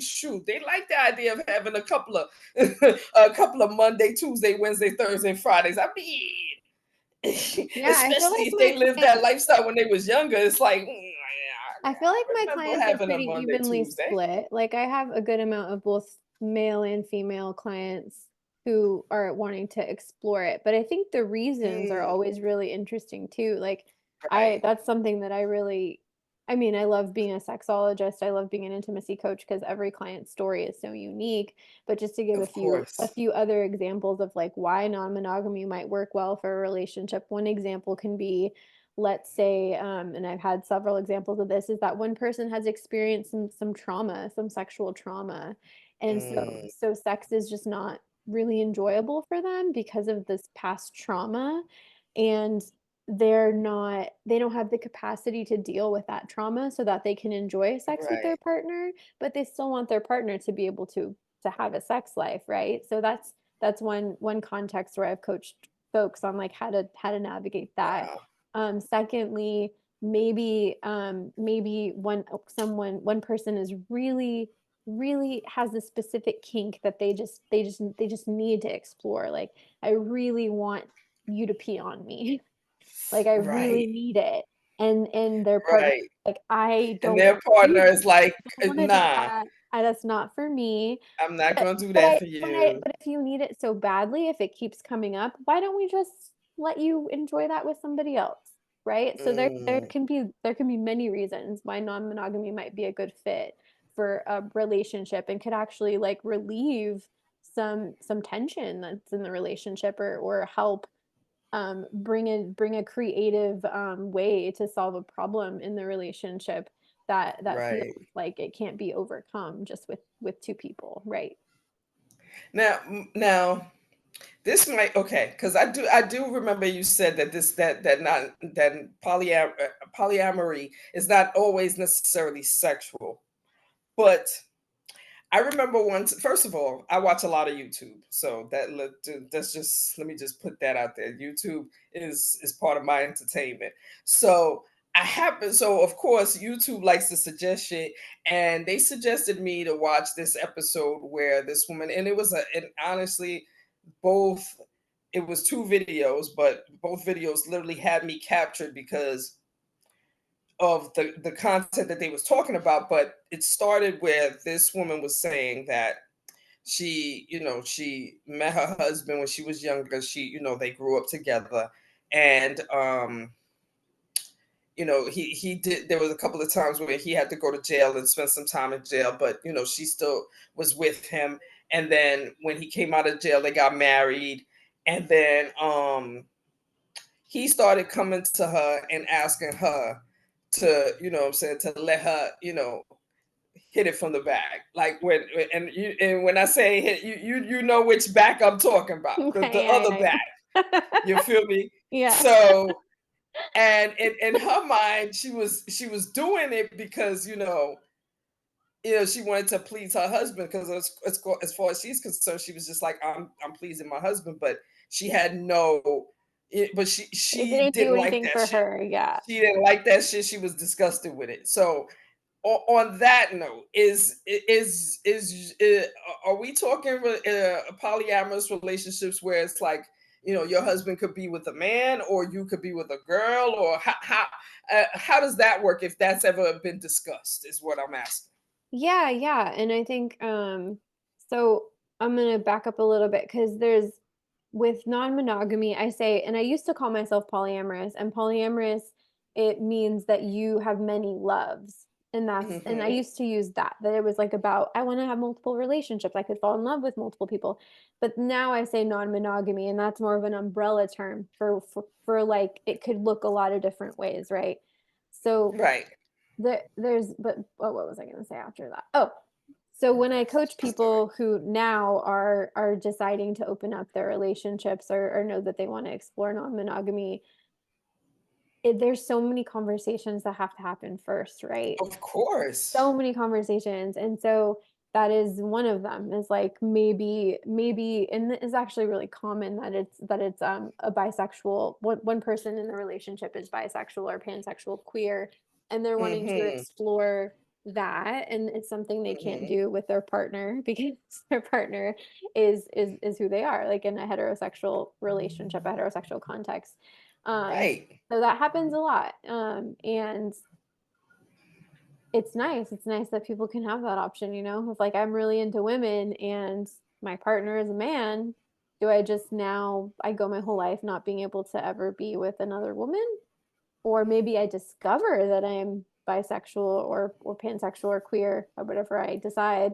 like the idea of having a couple of a couple of Monday, Tuesday, Wednesday, Thursday, Fridays. I mean, Yeah, I feel Especially like if my they lived that clients lifestyle when they was younger. It's like, I feel like I my remember clients are having a pretty Monday, evenly Tuesday. split. Like I have a good amount of both male and female clients who are wanting to explore it. But I think the reasons are Mm, always really interesting too. Like right. that's something that I really, I mean, I love being a sexologist. I love being an intimacy coach because every client story is so unique. But just to give Of a course. few other examples of like why non-monogamy might work well for a relationship. One example can be, let's say, and I've had several examples of this, is that one person has experienced some trauma, some sexual trauma, and Mm, so sex is just not really enjoyable for them because of this past trauma, and they don't have the capacity to deal with that trauma so that they can enjoy sex with their right. partner, but they still want their partner to be able to have a sex life, right? So that's one context where I've coached folks on like how to navigate that. Wow. Secondly, maybe one person is really has a specific kink that they just need to explore. Like, I really want you to pee on me. Like, I really Right. need it. And their partner, Right. like, I And don't their do partner that. is like, I don't want to do nah, that. That's not for me. I'm not But gonna do that for you. but if you need it so badly, if it keeps coming up, why don't we just let you enjoy that with somebody else, right? So Mm, there can be many reasons why non-monogamy might be a good fit for a relationship and could actually like relieve some tension that's in the relationship, or help bring a creative way to solve a problem in the relationship that feels right. like it can't be overcome just with two people, right? Now this might okay because I do remember you said that that not that polyamory is not always necessarily sexual, but I remember once. First of all, I watch a lot of YouTube, so that's just let me just put that out there. YouTube is part of my entertainment. So so of course YouTube likes to suggest shit, and they suggested me to watch this episode where this woman, and it was and honestly both it was two videos, but both videos literally had me captured because of the content that they was talking about. But it started where this woman was saying that she met her husband when she was younger. They grew up together, and he did. There was a couple of times where he had to go to jail and spend some time in jail, but she still was with him. And then when he came out of jail, they got married, and then he started coming to her and asking her to, what I'm saying, to let her, hit it from the back. Like and when I say hit, you know which back I'm talking about, the Okay, other yeah, back. yeah, You feel me? yeah. So, and in her mind, she was doing it because she wanted to please her husband, because as far as she's concerned, she was just like, I'm pleasing my husband, but she had no, but It she didn't do didn't like anything that for shit. her, yeah. She didn't like that shit. She was disgusted with it. So on that note, are we talking polyamorous relationships where it's like, your husband could be with a man or you could be with a girl, or how does that work, if that's ever been discussed, is what I'm asking. Yeah, yeah. And I think so I'm gonna back up a little bit because there's with non-monogamy, I say, and I used to call myself polyamorous, and polyamorous, it means that you have many loves. And I Hmm. used to use that it was like about I want to have multiple relationships. I could fall in love with multiple people. But now I say non-monogamy, and that's more of an umbrella term for like it could look a lot of different ways, right? So Right. there's but what was I going to say after that? Oh, so when I coach people who now are deciding to open up their relationships, or know that they want to explore non-monogamy, there's so many conversations that have to happen first, right? Of course. So many conversations. And so that is one of them, is like maybe and it's actually really common that it's a bisexual, one person in the relationship is bisexual or pansexual, queer, and they're wanting to Hmm. explore that, and it's something they can't Hmm. do with their partner because their partner is who they are, like in a heterosexual relationship, a heterosexual context. Right. So that happens a lot. And it's nice. It's nice that people can have that option, If like I'm really into women and my partner is a man, do I just now I go my whole life not being able to ever be with another woman? Or maybe I discover that I'm bisexual or pansexual or queer or whatever I decide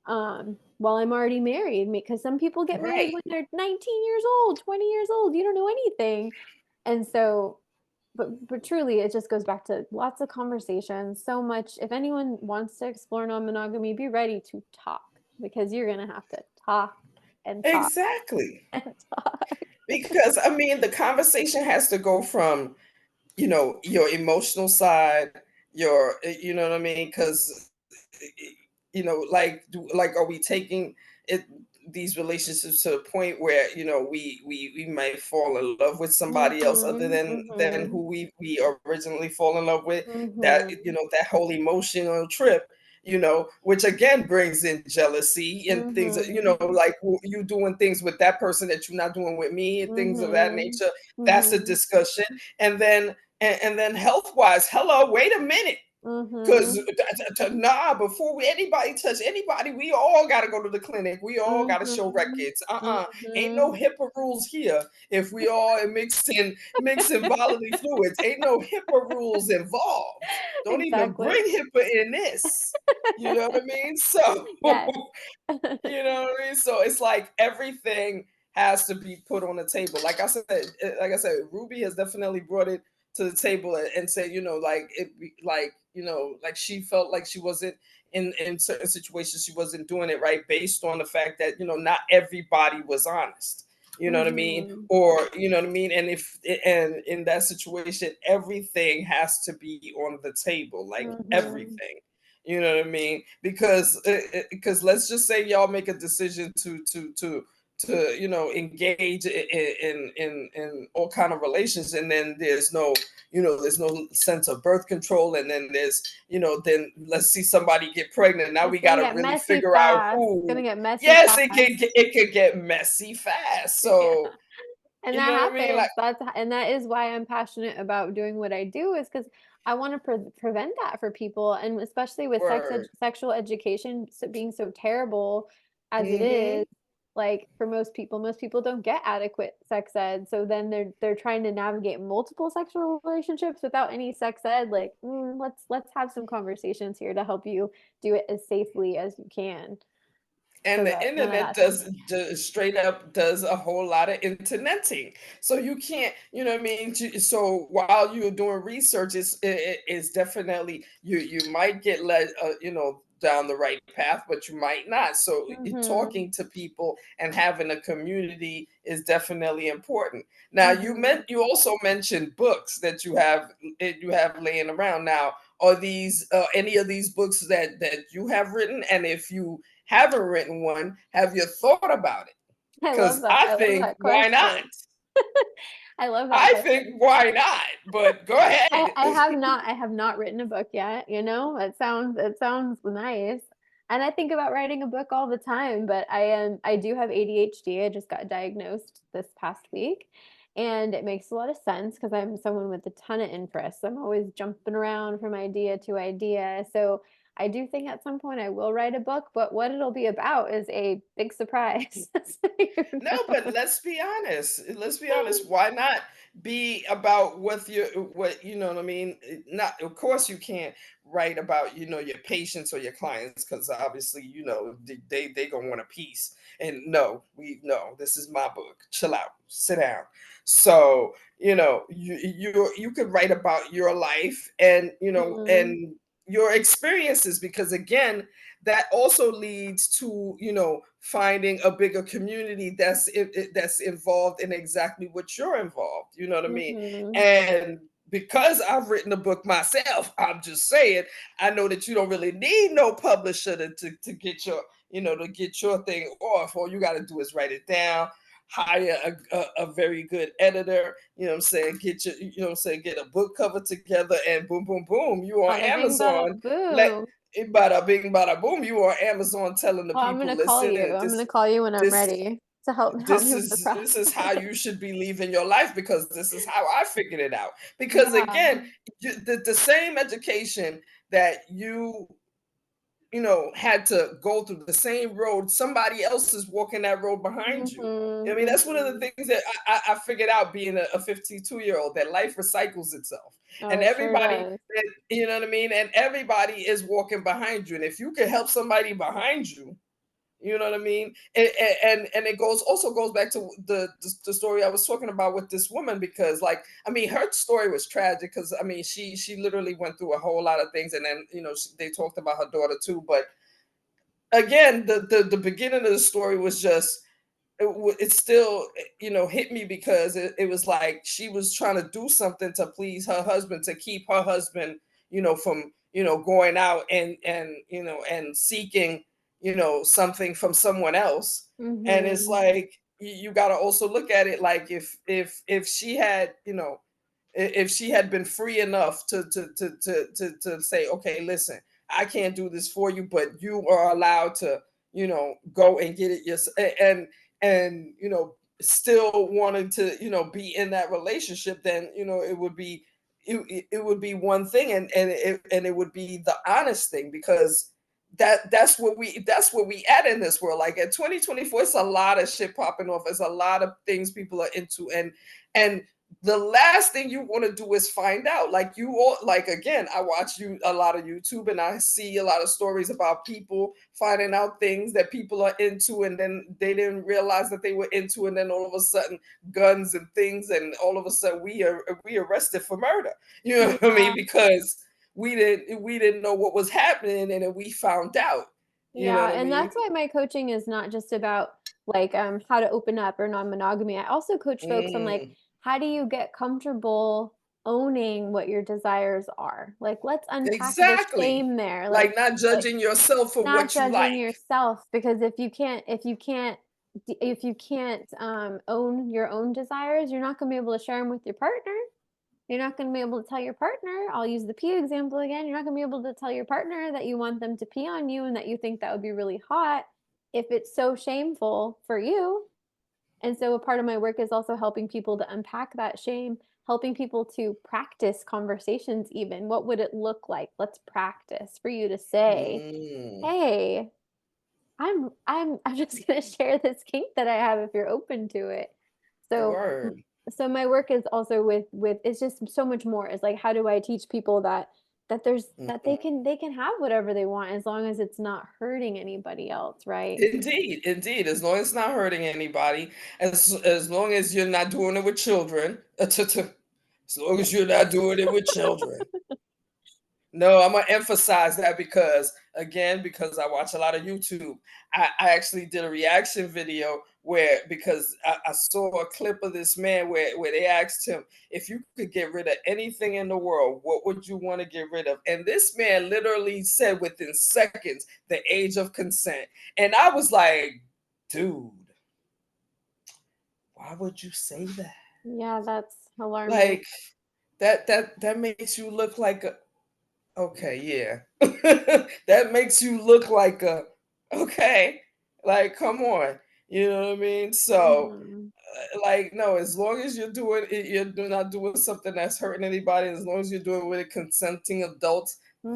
while I'm already married. Because some people get married Right. when they're 19 years old, 20 years old. You don't know anything. And so but truly it just goes back to lots of conversations. So much, if anyone wants to explore non-monogamy, be ready to talk, because you're gonna have to talk and talk Exactly. and talk. Because I mean, the conversation has to go from, your emotional side, you know what I mean? Because, like, are we taking it these relationships to a point where, we might fall in love with somebody else other Mhm, than mhm, who we originally fall in love with? That, mhm, that whole emotional trip, which again brings in jealousy and things, mhm, like you doing things with that person that you're not doing with me and things of that mhm, nature. That's a mhm, discussion. And then health wise, hello, wait a minute. Because mhm, nah, before anybody touch anybody, we all got to go to the clinic. We all got to show mhm, records. Ain't no mhm. HIPAA rules here. If we all mixing bodily fluids, ain't no HIPAA rules involved. Don't even Exactly. bring HIPAA in this. You know what I mean? So Yes. you know what I mean? So it's like everything has to be put on the table. Like I said, Ruby has definitely brought it to the table and said, like like she felt like she wasn't in certain situations, she wasn't doing it right based on the fact that, not everybody was honest. You know what I mean? Mhm, Or you know what I mean? And in that situation, everything has to be on the table, like mhm, everything. You know what I mean? Because let's just say y'all make a decision to engage in all kind of relations, and then there's no sense of birth control, and then then let's see somebody get pregnant. Now It's we gonna got to get really messy figure out fast. It's who. gonna get messy Yes, fast. it could get messy fast. Yeah. So And you that know what I mean? Like, happens. And that is why I'm passionate about doing what I do, is because I want to prevent that for people, and especially with word. sexual education being so terrible as it Mm-hmm. is. Like for most people don't get adequate sex ed, so then they're trying to navigate multiple sexual relationships without any sex ed. Like, let's have some conversations here to help you do it as safely as you can, so And the that none of internet that's happening. does straight up does a whole lot of interneting, so you can't, what I mean. So while you're doing research, it's definitely, you might get led, down the right path, but you might not. So Mhm. talking to people and having a community is definitely important. Now Mhm. you also mentioned books that you have laying around. Now, are these any of these books that you have written? And if you haven't written one, have you thought about it? I love Because that. I I love think, that why not? question. I love that I question. think, why not? But go ahead. I have not written a book yet, it sounds nice. And I think about writing a book all the time, but I do have ADHD. I just got diagnosed this past week. And it makes a lot of sense because I'm someone with a ton of interests. I'm always jumping around from idea to idea. So I do think at some point I will write a book, but what it'll be about is a big surprise. So you No, but know. let's be honest. Let's be honest. Why not be about what you know what I mean? Not, of course you can't write about, your patients or your clients, because obviously, they gonna want a piece. And no, this is my book. Chill out, sit down. So, you could write about your life and Mhm. your experiences, because again, that also leads to, finding a bigger community that's involved in exactly what you're involved. You know what I mean? Mhm. And because I've written a book myself, I'm just saying, I know that you don't really need no publisher to get your thing off. All you got to do is write it down, hire a very good editor, you know what I'm saying, get a book cover together, and boom, boom, boom, you on Bada bing, bada Amazon. Let boom. Bada bing, bada boom. You on Amazon telling the Well, I'm people, gonna call you. listen, I'm gonna call you when I'm this, ready. to help me with the this process. is how you should be leaving your life, because this is how I figured it out. Because Yeah. again, the same education that you know, had to go through the same road, somebody else is walking that road behind you. I mean, that's one of the Mhm. things that I figured out being a 52-year-old, that life recycles itself. Oh, And it sure everybody, does. you know what I mean? And everybody is walking behind you. And if you can help somebody behind you, you know what I mean? And it also goes back to the story I was talking about with this woman, because like, I mean, her story was tragic, because I mean, she literally went through a whole lot of things, and then you know they talked about her daughter too. But again, the beginning of the story was just it still you know hit me, because it was like she was trying to do something to please her husband, to keep her husband you know from you know going out and you know and seeking you know something from someone else. And it's Mhm. like you got to also look at it like, if she had you know if she had been free enough to say, okay, listen, I can't do this for you, but you are allowed to you know go and get it yourself, and you know still wanting to you know be in that relationship, then you know it would be one thing, and it would be the honest thing, because that's what we at in this world. Like at 2024, it's a lot of shit popping off. It's a lot of things people are into, and the last thing you want to do is find out. Like you all, like again, I watch you a lot of YouTube, and I see a lot of stories about people finding out things that people are into, and then they didn't realize that they were into, and then all of a sudden guns and things, and all of a sudden we arrested for murder. You know what I Yeah. mean? Because we didn't know what was happening, and then we found out. You know Yeah, what I and mean? that's why my coaching is not just about like how to open up or non-monogamy. I also coach folks on like Mm, how do you get comfortable owning what your desires are? Like let's unpack the exactly. shame there. Like not Like judging yourself for not what you judging like. yourself because if you can't own your own desires, you're not going to be able to share them with your partner. You're not going to be able to tell your partner, I'll use the pee example again. You're not going to be able to tell your partner that you want them to pee on you and that you think that would be really hot if it's so shameful for you. And so a part of my work is also helping people to unpack that shame, helping people to practice conversations even. What would it look like? Let's practice for you to say, Mm, "Hey, I'm just gonna share this kink that I have if you're open to it." So word. so my work is also with it's just so much more. It's like how do I teach people that there's that Mhm. they can have whatever they want as long as it's not hurting anybody else, right? Indeed, indeed. As long as it's not hurting anybody, as long as you're not doing it with children, as long as you're not doing it with children. No, I'm gonna emphasize that, because again, because I watch a lot of YouTube. I actually did a reaction video where, because I saw a clip of this man where they asked him, if you could get rid of anything in the world, what would you want to get rid of? And this man literally said within seconds the age of consent. And I was like, dude, why would you say that? Yeah, that's alarming. Like that makes you look like a, okay, yeah. That makes you look like a, okay. Like, come on. You know what I mean? So, Mhm. like, no, as long as you're doing it, not doing something that's hurting anybody, as long as you're doing it with consenting adults, Mhm.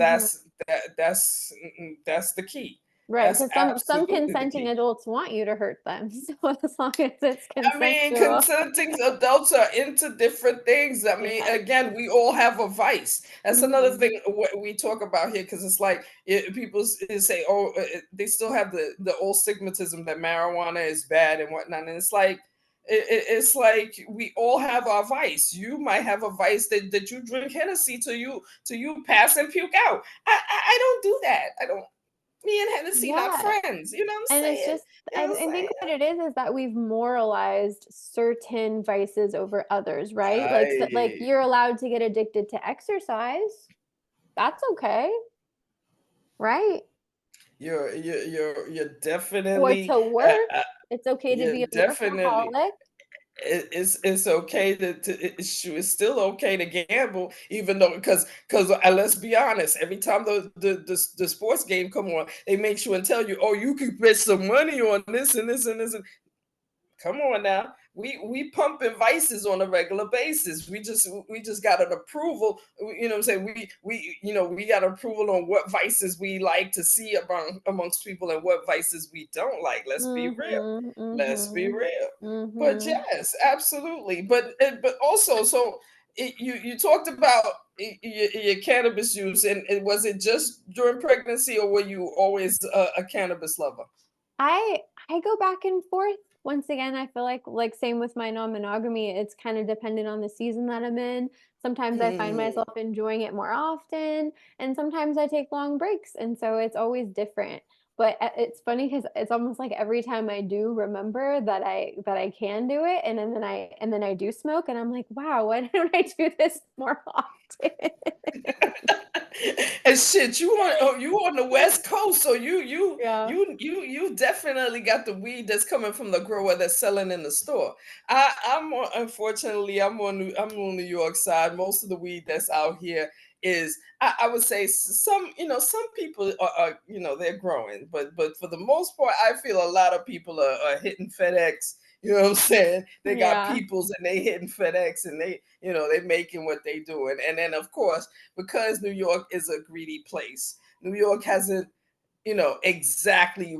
that's the key. Right, That's because some absolutely the consenting key. adults want you to hurt them. So as long as it's I mean, consensual. consenting adults are into different things. I mean, Yeah. again, we all have a vice. That's another Mhm. thing what we talk about here, because it's like people say, "Oh, they still have the old stigmatism that marijuana is bad and whatnot," and it's like it's like we all have our vice. You might have a vice that you drink Hennessy till you pass and puke out. I don't do that. I don't. Me and Hennessy not Yeah. friends. You know what I'm And it's saying? just You know what I'm I think saying? what it is that we've moralized certain vices over others, right? Like so, like I you're allowed to get addicted to exercise. That's okay, right? You're Or definitely to work. It's okay to you're be a definitely workaholic. it's okay it's still okay to gamble, even though, because let's be honest, every time the sports game come on, they make sure and tell you, oh, you could bet some money on this and this and this, and come on now. We pumping vices on a regular basis. We just got an approval. You know what I'm saying? We got approval on what vices we like to see amongst people and what vices we don't like. Let's be real. Mhm, Let's be mhm, real. But mhm. yes, absolutely. But also, so you talked about your cannabis use, and was it just during pregnancy, or were you always a cannabis lover? I I go back and forth. Once again, I feel like same with my non-monogamy, it's kind of dependent on the season that I'm in. Sometimes I find Mm, myself enjoying it more often, and sometimes I take long breaks, and so it's always different. But it's funny because it's almost like every time I do remember that I can do it, and then I do smoke, and I'm like, wow, why don't I do this more often? and shit, you on the West Coast, so Yeah. you definitely got the weed that's coming from the grower that's selling in the store. I'm on New York side. Most of the weed that's out here is, I would say, some people are, they're growing, but for the most part, I feel a lot of people are hitting FedEx. You know what I'm saying? They got Yeah. peoples and they hitting FedEx, and they making what they doing. And then of course, because New York is a greedy place, New York hasn't, exactly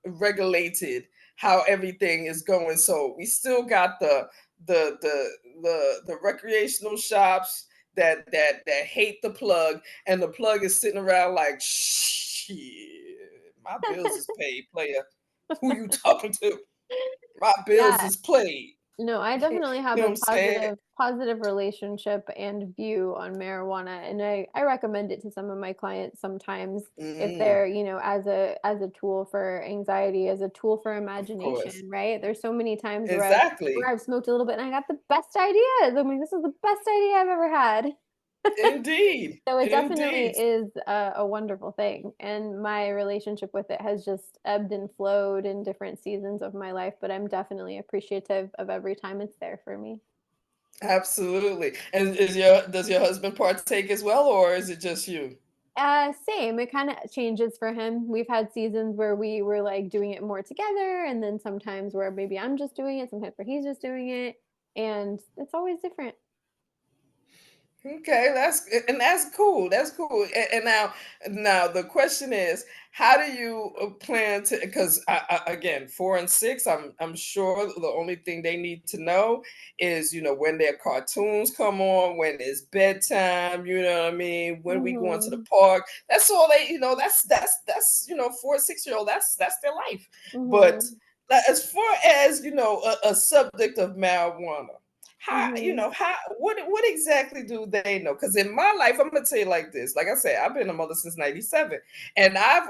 regulated how everything is going. So we still got the recreational shops that hate the plug, and the plug is sitting around like, shit, my bills is paid, player. Who you talking to? My bills Yeah. is played. No, I You definitely have know what a I'm saying? positive relationship and view on marijuana, and I recommend it to some of my clients sometimes if Mm, they're, as a tool for anxiety, as a tool for of course. imagination, right? There's so many times where Exactly. I've smoked a little bit and I got the best ideas. I'm like, this is the best idea I've ever had. Indeed. So it definitely Indeed. is a wonderful thing, and my relationship with it has just ebbed and flowed in different seasons of my life, but I'm definitely appreciative of every time it's there for me. Absolutely. And does your husband partake as well, or is it just you? Same. It kind of changes for him. We've had seasons where we were like doing it more together, and then sometimes where maybe I'm just doing it, sometimes where he's just doing it, and it's always different. Okay, that's cool. That's cool. And now the question is, how do you plan to? Because again, 4 and 6, I'm sure the only thing they need to know is, when their cartoons come on, when it's bedtime. You know what I mean? When we going to the Mhm. park. That's all they. That's 4 and 6 year old. That's their life. But Mhm. as far as a subject of marijuana, Mhm. how what exactly do they know? Because in my life, I'm gonna tell you like this. Like I said, I've been a mother since 97, and I'm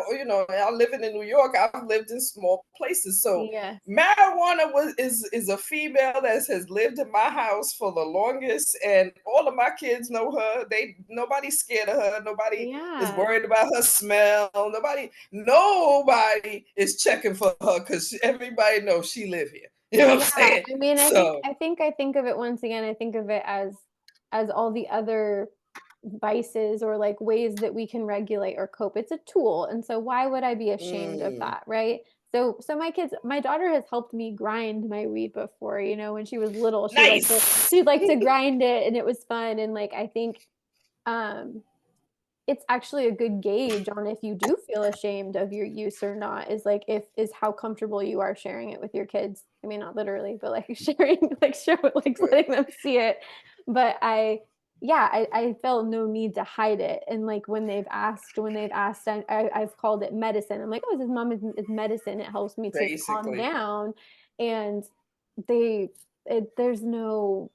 living in New York. I've lived in small places. So Yes. marijuana is a female that has lived in my house for the longest, and all of my kids know her. Nobody's scared of her. Nobody is Yeah. worried about her smell. Nobody is checking for her, because everybody knows she live here. You know what I'm Yeah, saying? I mean, So I think of it once again, I think of it as all the other vices or like ways that we can regulate or cope. It's a tool. And so why would I be ashamed of mm, that, right? So my daughter has helped me grind my weed before, when she was little, nice. she'd like to grind it and it was fun. And like I think um it's actually a good gauge on if you do feel ashamed of your use or not, is like if is how comfortable you are sharing it with your kids. I mean, not literally, but like sharing, like show it, like letting them see it. But yeah, I felt no need to hide it. And like when they've asked, I've called it medicine. I'm like, oh, this mom is medicine. It helps me to calm Basically. down. And they, there's no,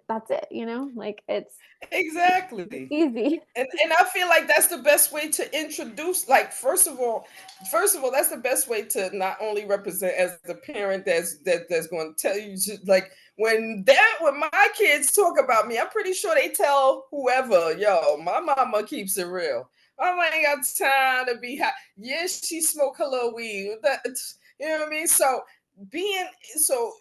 that's it, like it's Exactly. easy. And I feel like that's the best way to introduce, like, first of all, that's the best way to not only represent as the parent that's going to tell you, like, when my kids talk about me, I'm pretty sure they tell whoever, yo, my mama keeps it real. Mama ain't got time to be hot. Yes, she smoke her little weed. You know what I mean? Being so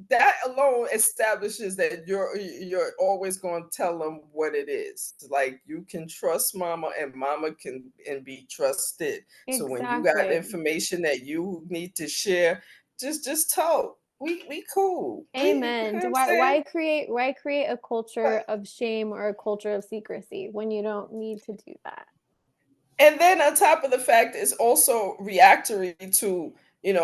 that alone establishes that you're always going to tell them what it is. Like, you can trust mama, and mama can and be trusted. So when you got Exactly. information that you need to share, just talk. We cool. You know Amen. what I'm Why saying? create a culture But of shame or a culture of secrecy when you don't need to do that? and then on top of the fact, it's also reactory to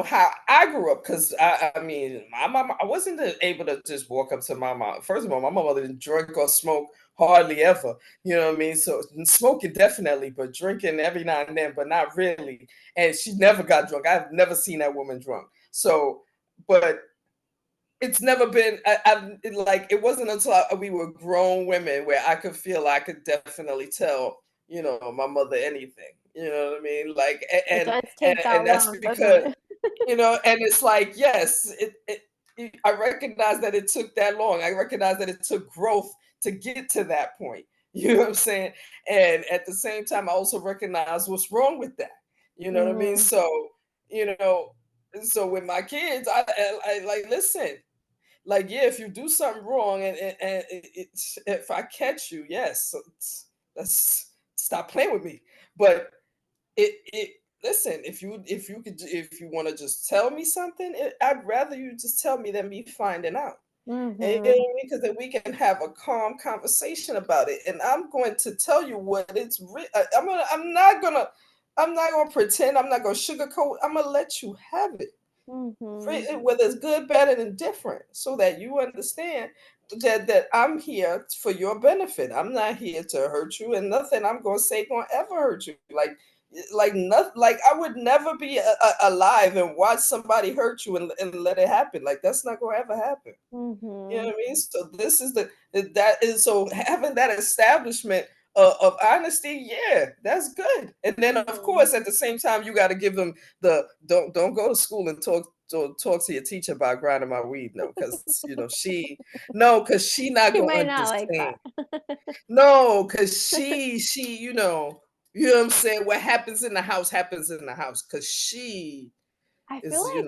how I grew up. Because I mean, my mama, I wasn't able to just walk up to my mom. First of all, my mother didn't drink or smoke hardly ever. You know what I mean? So smoking definitely, but drinking every now and then, but not really. And she never got drunk. I've never seen that woman drunk. So, but it's never been like it wasn't until we were grown women where I could feel I could definitely tell my mother anything, you know what I mean, like It and does and take that and that's long, doesn't because it? and it's like, yes, I recognize that it took that long. I recognize that it took growth to get to that point. You know what I'm saying? And at the same time, I also recognize what's wrong with that. You know what I mean? Mhm. So, you know, so with my kids, I like, listen, like, yeah, if you do something wrong and if I catch you, yes, let's stop playing with me. But it listen, if you want to just tell me something, I'd rather you just tell me than me finding out. And you know Mhm. what I mean? Because then we can have a calm conversation about it. And I'm going to tell you what it's I'm not gonna pretend, I'm not gonna sugarcoat, I'm gonna let you have it. Mhm. Whether it's good, bad, and indifferent, so that you understand that I'm here for your benefit. I'm not here to hurt you, and nothing I'm gonna say gonna ever hurt you. Like nothing. Like I would never be alive and watch somebody hurt you and let it happen. Like that's not gonna ever happen. You know Mhm. what I mean? So this is that is so having that establishment of honesty, yeah, that's good. And then of Mhm. course at the same time you got to give them the don't go to school and talk to your teacher about grinding my weed. No, because no, because she not She gonna might not like understand. that. No, because she you know what I'm saying. What happens in the house because she I feel is like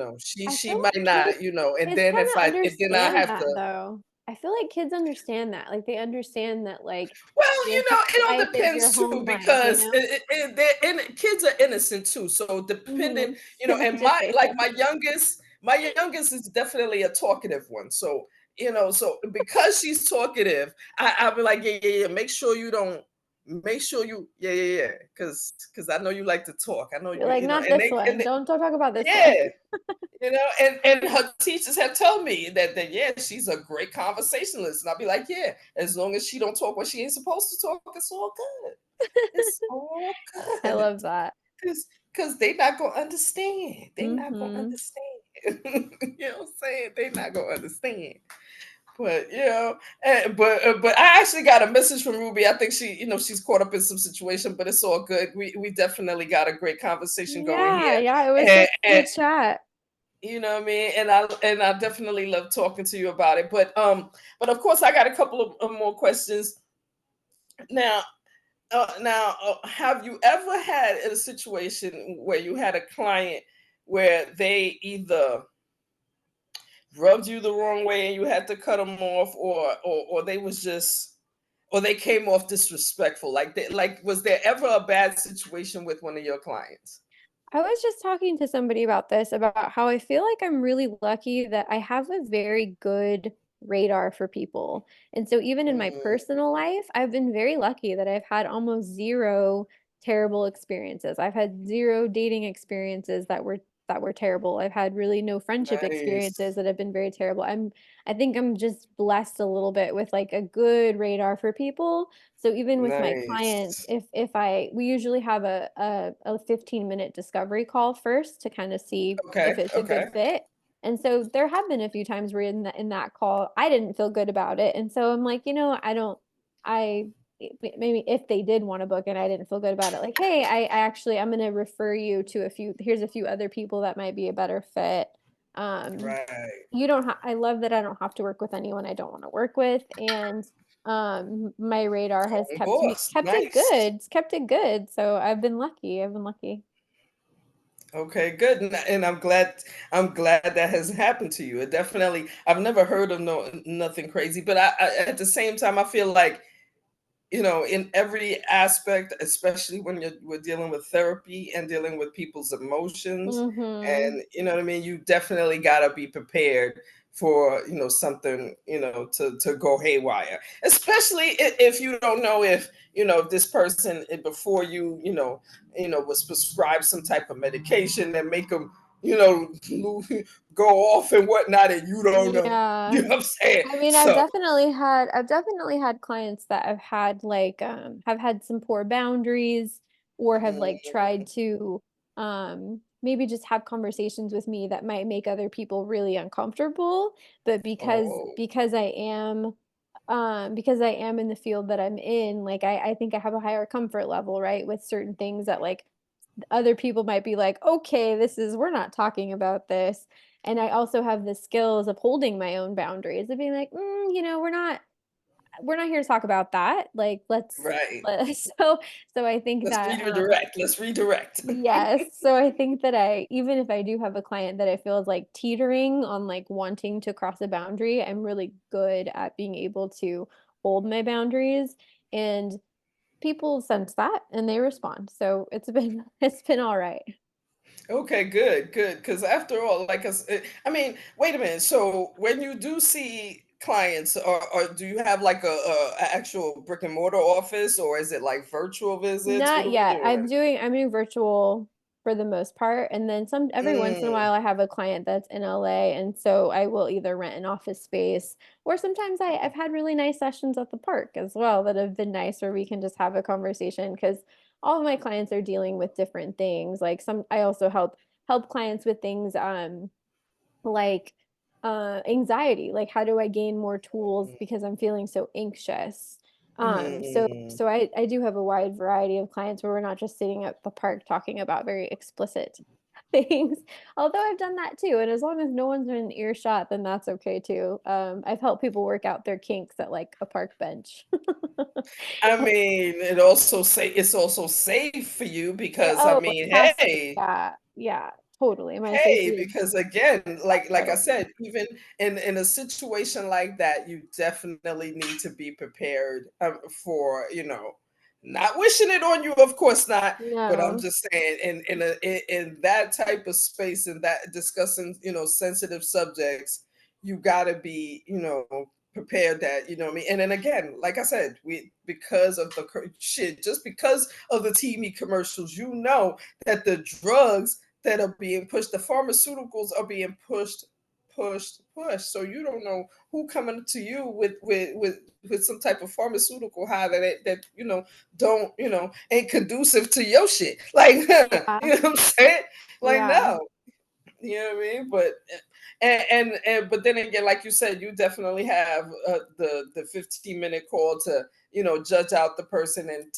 she might not and kids then kinda if then I understand have that, to. though. I feel like kids understand that, like, they understand that, like, Well, your it home all life is your depends too, home life, you because know? kids are innocent too. So depending, Mhm. and Just say it. my youngest is definitely a talkative one. So so because she's talkative, I'll be like, yeah, yeah, yeah. Make sure you, yeah, yeah, yeah, because I know you like to talk. I know You're like, "Not and this one. Don't talk about this one." yeah, and her teachers have told me that yeah, she's a great conversationalist, and I'll be like, yeah, as long as she don't talk when she ain't supposed to talk, it's all good. It's all I good. love that. Because they not gonna understand. They not gonna Mhm. understand. You know what I'm saying? They not gonna understand. But but I actually got a message from Ruby. I think she's caught up in some situation, but it's all good. We definitely got a great conversation going Yeah, here, yeah, it was and, such a good chat. you know what I mean? And I definitely love talking to you about it. But of course I got a couple of more questions. Now have you ever had a situation where you had a client where they either rubbed you the wrong way and you had to cut them off, or they was just or they came off disrespectful? Was there ever a bad situation with one of your clients? I was just talking to somebody about this, about how I feel like I'm really lucky that I have a very good radar for people. And so even in my Mm, personal life, I've been very lucky that I've had almost zero terrible experiences. I've had zero dating experiences that were terrible. I've had really no friendship experiences nice. that have been very terrible. I think I'm just blessed a little bit with like a good radar for people. So even with my clients, Nice. if we usually have a 15-minute discovery call first to kind of see if Okay. it's a good Okay. fit. And so there have been a few times where in that call I didn't feel good about it. And so I'm like, I don't I maybe if they did want to book and I didn't feel good about it, like, hey, I actually I'm gonna refer you to here's a few other people that might be a better fit. Um, Right. you don't I love that I don't have to work with anyone I don't want to work with, and my radar has Own boss. Nice. It's kept it good, so I've been lucky. Okay, good. And I'm glad that has happened to you. It definitely I've never heard of nothing crazy, but I at the same time I feel like in every aspect, especially when we're dealing with therapy and dealing with people's emotions. Mhm. And you know what I mean? You definitely got to be prepared for, something, to go haywire, especially if you don't know if, if this person before you, was prescribed some type of medication that make them, go off and whatnot, and you don't know. Yeah. You know what I'm saying? I mean, So, I've definitely had clients that have had like have had some poor boundaries or have like tried to maybe just have conversations with me that might make other people really uncomfortable, but oh, because I am in the field that I'm in, like I think I have a higher comfort level, right, with certain things that like other people might be like, okay, we're not talking about this. And I also have the skills of holding my own boundaries of being like, we're not here to talk about that. Like, right. so I think Let's that, redirect. Let's redirect. yes. So I think that even if I do have a client that I feel is like teetering on like wanting to cross a boundary, I'm really good at being able to hold my boundaries, and people sense that and they respond. So it's been all right. Okay, good, good. Because after all, I mean, wait a minute. So when you do see clients, or do you have like a actual brick and mortar office, or is it like virtual visits? What Not are we yet. doing? I'm doing virtual for the most part. And then every once in a Mm, while I have a client that's in LA. And so I will either rent an office space, or sometimes I've had really nice sessions at the park as well that have been nice where we can just have a conversation, because all of my clients are dealing with different things. Like I also help clients with things like anxiety, like how do I gain more tools because I'm feeling so anxious. mm. So I do have a wide variety of clients where we're not just sitting at the park talking about very explicit things, although I've done that too, and as long as no one's in earshot, then that's okay too. I've helped people work out their kinks at like a park bench. I mean, it's also safe for you because I Oh, it mean, has to be. hey, Yeah, yeah, totally, my hey, safety is because again, like I paramount. said, even in a situation like that, you definitely need to be prepared, for, not wishing it on you, of course not, but I'm No. just saying, in that type of space, and that discussing, sensitive subjects, you got to be, prepared, that, what I mean. And then again, like I said, we because of the shit, just because of the TV commercials, that the drugs that are being pushed, the pharmaceuticals are being pushed. So you don't know who coming to you with some type of pharmaceutical high that don't, ain't conducive to your shit. Like, you know Yeah, what I'm saying? Like, yeah, no. You know what I mean? But but then again, like you said, you definitely have, the 15-minute call to, judge out the person, and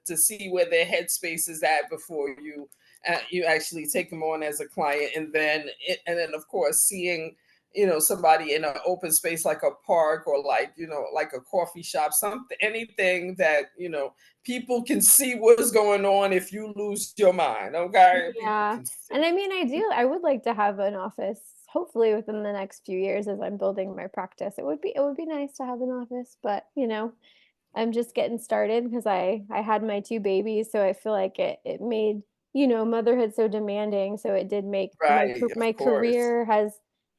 to see where their headspace is at before you actually take them on as a client. And then of course, seeing, somebody in an open space like a park, or like, like a coffee shop, something, anything that, people can see what's going on if you lose your mind. Okay, people yeah. can see. And I mean, I would like to have an office, hopefully within the next few years as I'm building my practice. It would be nice to have an office, but I'm just getting started because I had my two babies, so I feel like it made, motherhood so demanding. So it did make Right, of my course. career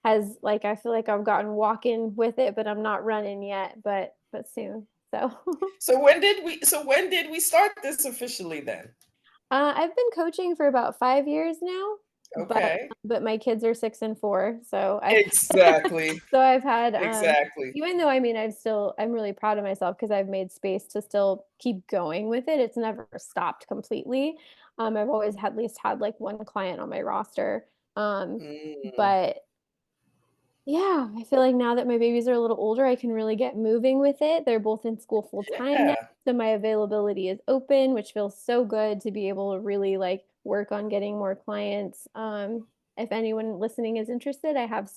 has like, I feel like I've gotten walking with it, but I'm not running yet, but soon. So So when did we start this officially then? I've been coaching for about 5 years now, Okay. but my kids are 6 and 4, so I Exactly. so I've had Exactly. even though I mean I'm really proud of myself because I've made space to still keep going with it. It's never stopped completely. I've always had at least had like one client on my roster. Um, Mm, but yeah, I feel like now that my babies are a little older, I can really get moving with it. They're both in school full time now, yeah. so my availability is open, which feels so good to be able to really like work on getting more clients. If anyone listening is interested, I have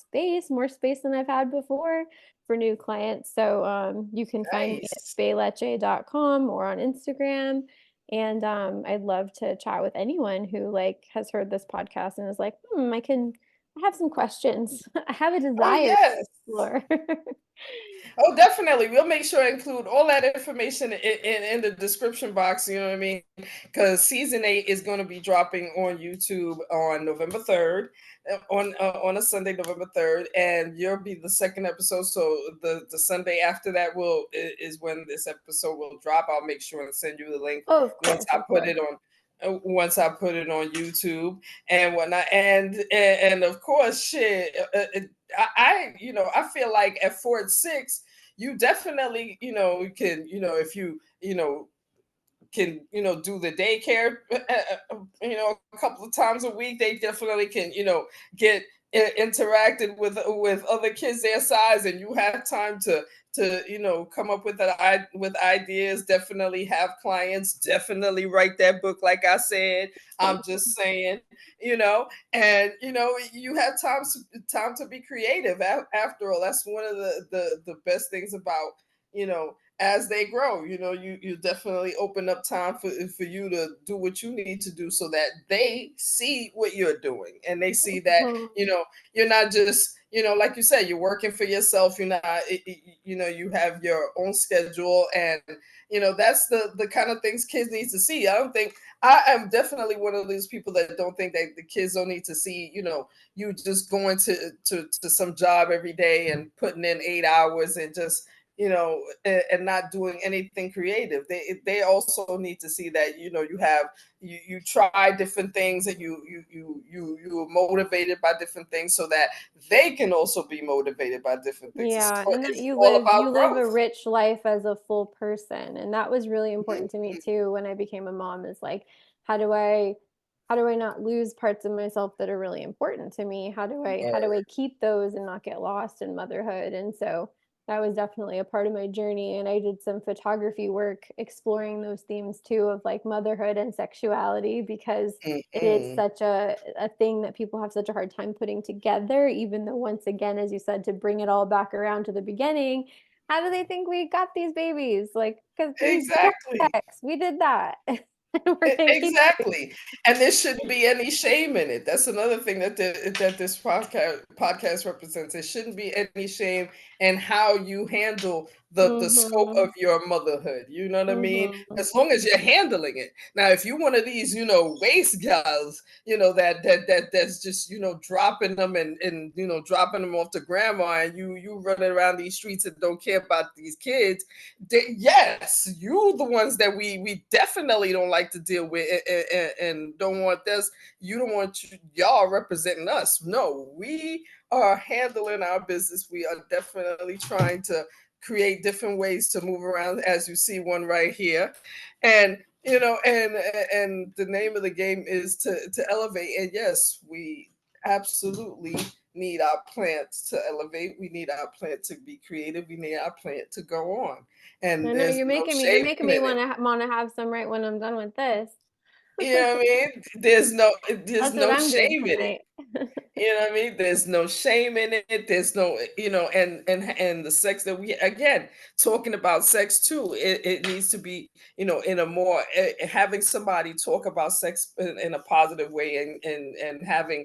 more space than I've had before for new clients. So you can find me at Nice. bayleche.com or on Instagram. And I'd love to chat with anyone who like has heard this podcast and is like, I can I have some questions. I have a Oh desire to yes. explore. Oh, definitely. We'll make sure to include all that information in the description box. You know what I mean? Because season 8 is going to be dropping on YouTube on November 3rd, on a Sunday, November 3rd, and you'll be the second episode. So the Sunday after that is when this episode will drop. I'll make sure and send you the link Oh, of once course, I of put course. it on. Once I put it on YouTube and whatnot, and of course, shit. I feel like at Fort Six, you definitely, can, if you, can, do the daycare, a couple of times a week. They definitely can, get interacted with other kids their size, and you have time to come up with with ideas. Definitely have clients. Definitely write that book, like I said. I'm just saying, and you have time to be creative. After all, that's one of the best things about, as they grow. You definitely open up time for you to do what you need to do, so that they see what you're doing, and they see that, Mhm. you're not just, like you said, you're working for yourself. You're not, you have your own schedule, and that's the kind of things kids need to see. I don't think, I am definitely one of those people that don't think that the kids don't need to see, you just going to some job every day and putting in 8 hours and just, and not doing anything creative. They also need to see that, you try different things, and you're motivated by different things, so that they can also be motivated by different things. Yeah, and that It's all you about live a growth. rich life as a full person, and that was really important to me Mhm. too when I became a mom, is like, how do I how do I not lose parts of myself that are really important to me? How do I keep those and not get lost in motherhood? And so that was definitely a part of my journey, and I did some photography work exploring those themes too, of like motherhood and sexuality, because it is Mhm. such a thing that people have such a hard time putting together, even though, once again, as you said, to bring it all back around to the beginning, how do they think we got these babies? Like, because we Exactly. had sex, we did that. And we're gonna keep Exactly. And there shouldn't be any shame in it. That's another thing that this podcast represents. There shouldn't be any shame in how you handle the scope Mhm. of your motherhood. You know what I mean? Mhm. As long as you're handling it. Now, if you're one of these, waste gals, that's just, dropping them and dropping them off to grandma, and you running around these streets and don't care about these kids, yes, you the ones that we definitely don't like to deal with, and don't want this. You don't want y'all representing us. No, we are handling our business. We are definitely trying to create different ways to move around, as you see one right here, and and the name of the game is to elevate. And yes, we absolutely need our plant to elevate. We need our plant to be creative. We need our plant to go on, and I know there's you're no making me you're shame making in me it. wanna have some right when I'm done with this. You know what I mean? There's That's what no I'm doing shame in it. tonight. You know what I mean? There's no shame in it. There's no, and the sex that we, again, talking about sex too. It needs to be, in a more, having somebody talk about sex in a positive way, and having,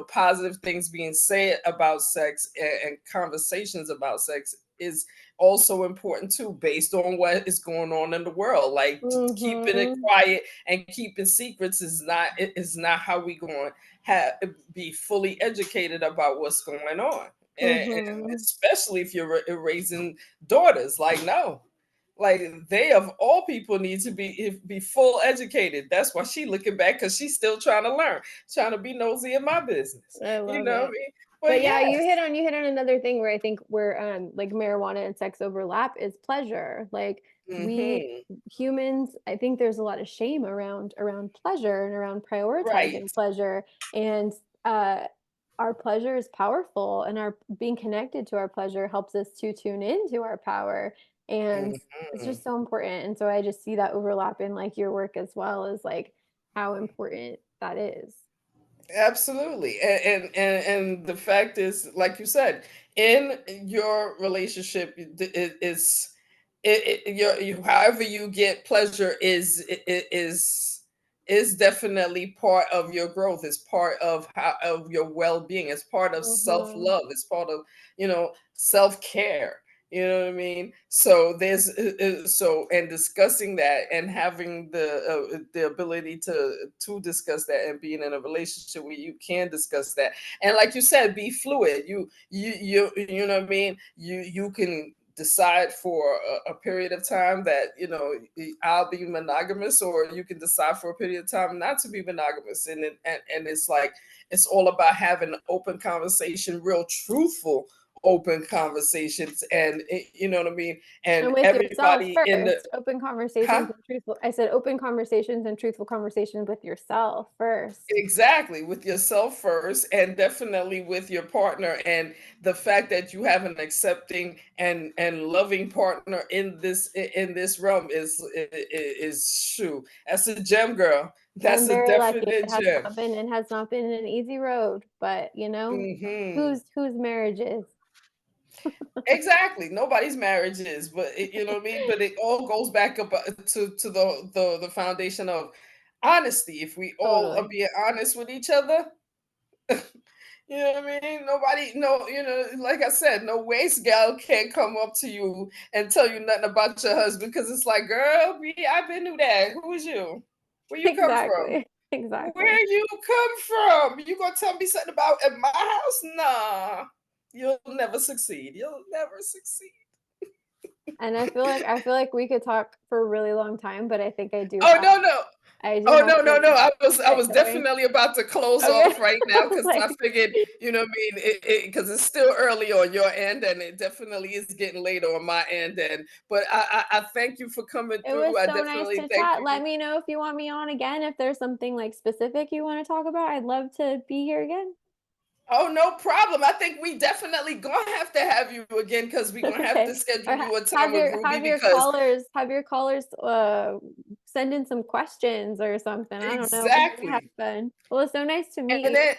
positive things being said about sex, and conversations about sex is also important too, based on what is going on in the world. Like, keeping it Mhm. quiet and keeping secrets is not how we going have be fully educated about what's going on, and Mhm. especially if you're raising daughters. Like, no, like, they of all people need to be full educated. That's why she looking back, because she's still trying to learn, trying to be nosy in my business. I You love know what I it. mean? But But yeah, yes. you hit on another thing where I think where like marijuana and sex overlap is pleasure. Like, we Hmm. humans, I think there's a lot of shame around pleasure and around Right. prioritizing pleasure, and uh our pleasure is powerful, and our being connected to our pleasure helps us to tune into our power, and it's Hmm. just so important. And so I just see that overlap in like your work as well, as like how important that is. Absolutely. And the fact is, like you said, in your relationship, it's, your, however you get pleasure is is definitely part of your growth. It's part of of your well-being. It's part of Mhm. self-love. It's part of, self-care. You know what I mean? So there's so, and discussing that and having the ability to discuss that and being in a relationship where you can discuss that, and like you said, be fluid. You know what I mean? You can decide for a period of time that, I'll be monogamous, or you can decide for a period of time not to be monogamous, and it's like, it's all about having open conversation, real truthful open conversations, and you know what I mean, And and with yourself everybody in the first. Open conversations huh? and truthful. I said open conversations and truthful conversations with yourself first. Exactly, with yourself first, and definitely with your partner, and the fact that you have an accepting and loving partner in this realm is true. That's a gem, girl. I'm That's a very lucky. definite gem. It has not been an easy road, but Hmm. whose marriage is. Exactly. Nobody's marriage is, but you know what I mean. But it all goes back up to the foundation of honesty. If we all are Totally. being honest with each other, you know what I mean? Nobody, no, like I said, no waste gal can't come up to you and tell you nothing about your husband, because it's like, girl, I've been through that. Who is you? Where you come from? Exactly. Exactly. Where you come from? You gonna tell me something about at my house? Nah, you'll never succeed. You'll never succeed. And I feel like we could talk for a really long time, but I think Oh no, no. I do Oh have no, no, no. to I get was going. definitely about to close Okay. off right I now, was because I like, figured, you know what I mean, because it's still early on your end, and it definitely is getting later on my end. And but I thank you for coming it was through. I so nice definitely to thank chat. Let you. me know if you want me on again. If there's something like specific you want to talk about, I'd love to be here again. Oh, no problem. I think we definitely gonna have you again, because we're gonna have to Okay. schedule Or you a time with Ruby, have your because callers send in some questions or something. I don't know. We're gonna have exactly. fun. Well, it's so nice to And meet you. then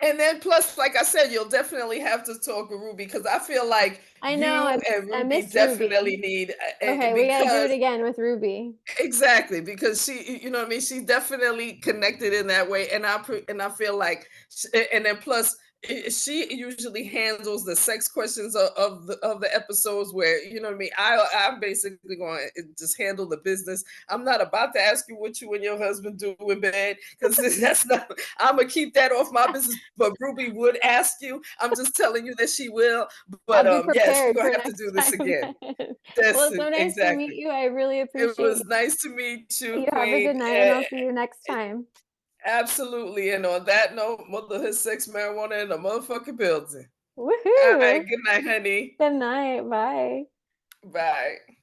And then plus, like I said, you'll definitely have to talk with Ruby, because I feel like I know you and I Ruby miss definitely Ruby. need, Okay, we gotta do it because again with Ruby. exactly, because she, you know what I mean, she definitely connected in that way, and I feel like, and then plus, she usually handles the sex questions of the episodes, where, you know what I mean. I'm basically going to just handle the business. I'm not about to ask you what you and your husband do in bed, because that's not. I'm gonna keep that off my business. But Ruby would ask you. I'm just telling you that she will. But I'll be yes, we're prepared gonna for have to next do this time again. then. Well, That's it's so nice to meet exactly. you. I really It appreciate was nice to meet you, you. Have a Queen. good night, and I'll see you next Eh, time. absolutely. And on that note, motherhood, sex, marijuana in the motherfucking building. All right. Woohoo! Good night, honey. Good night. Bye. Bye.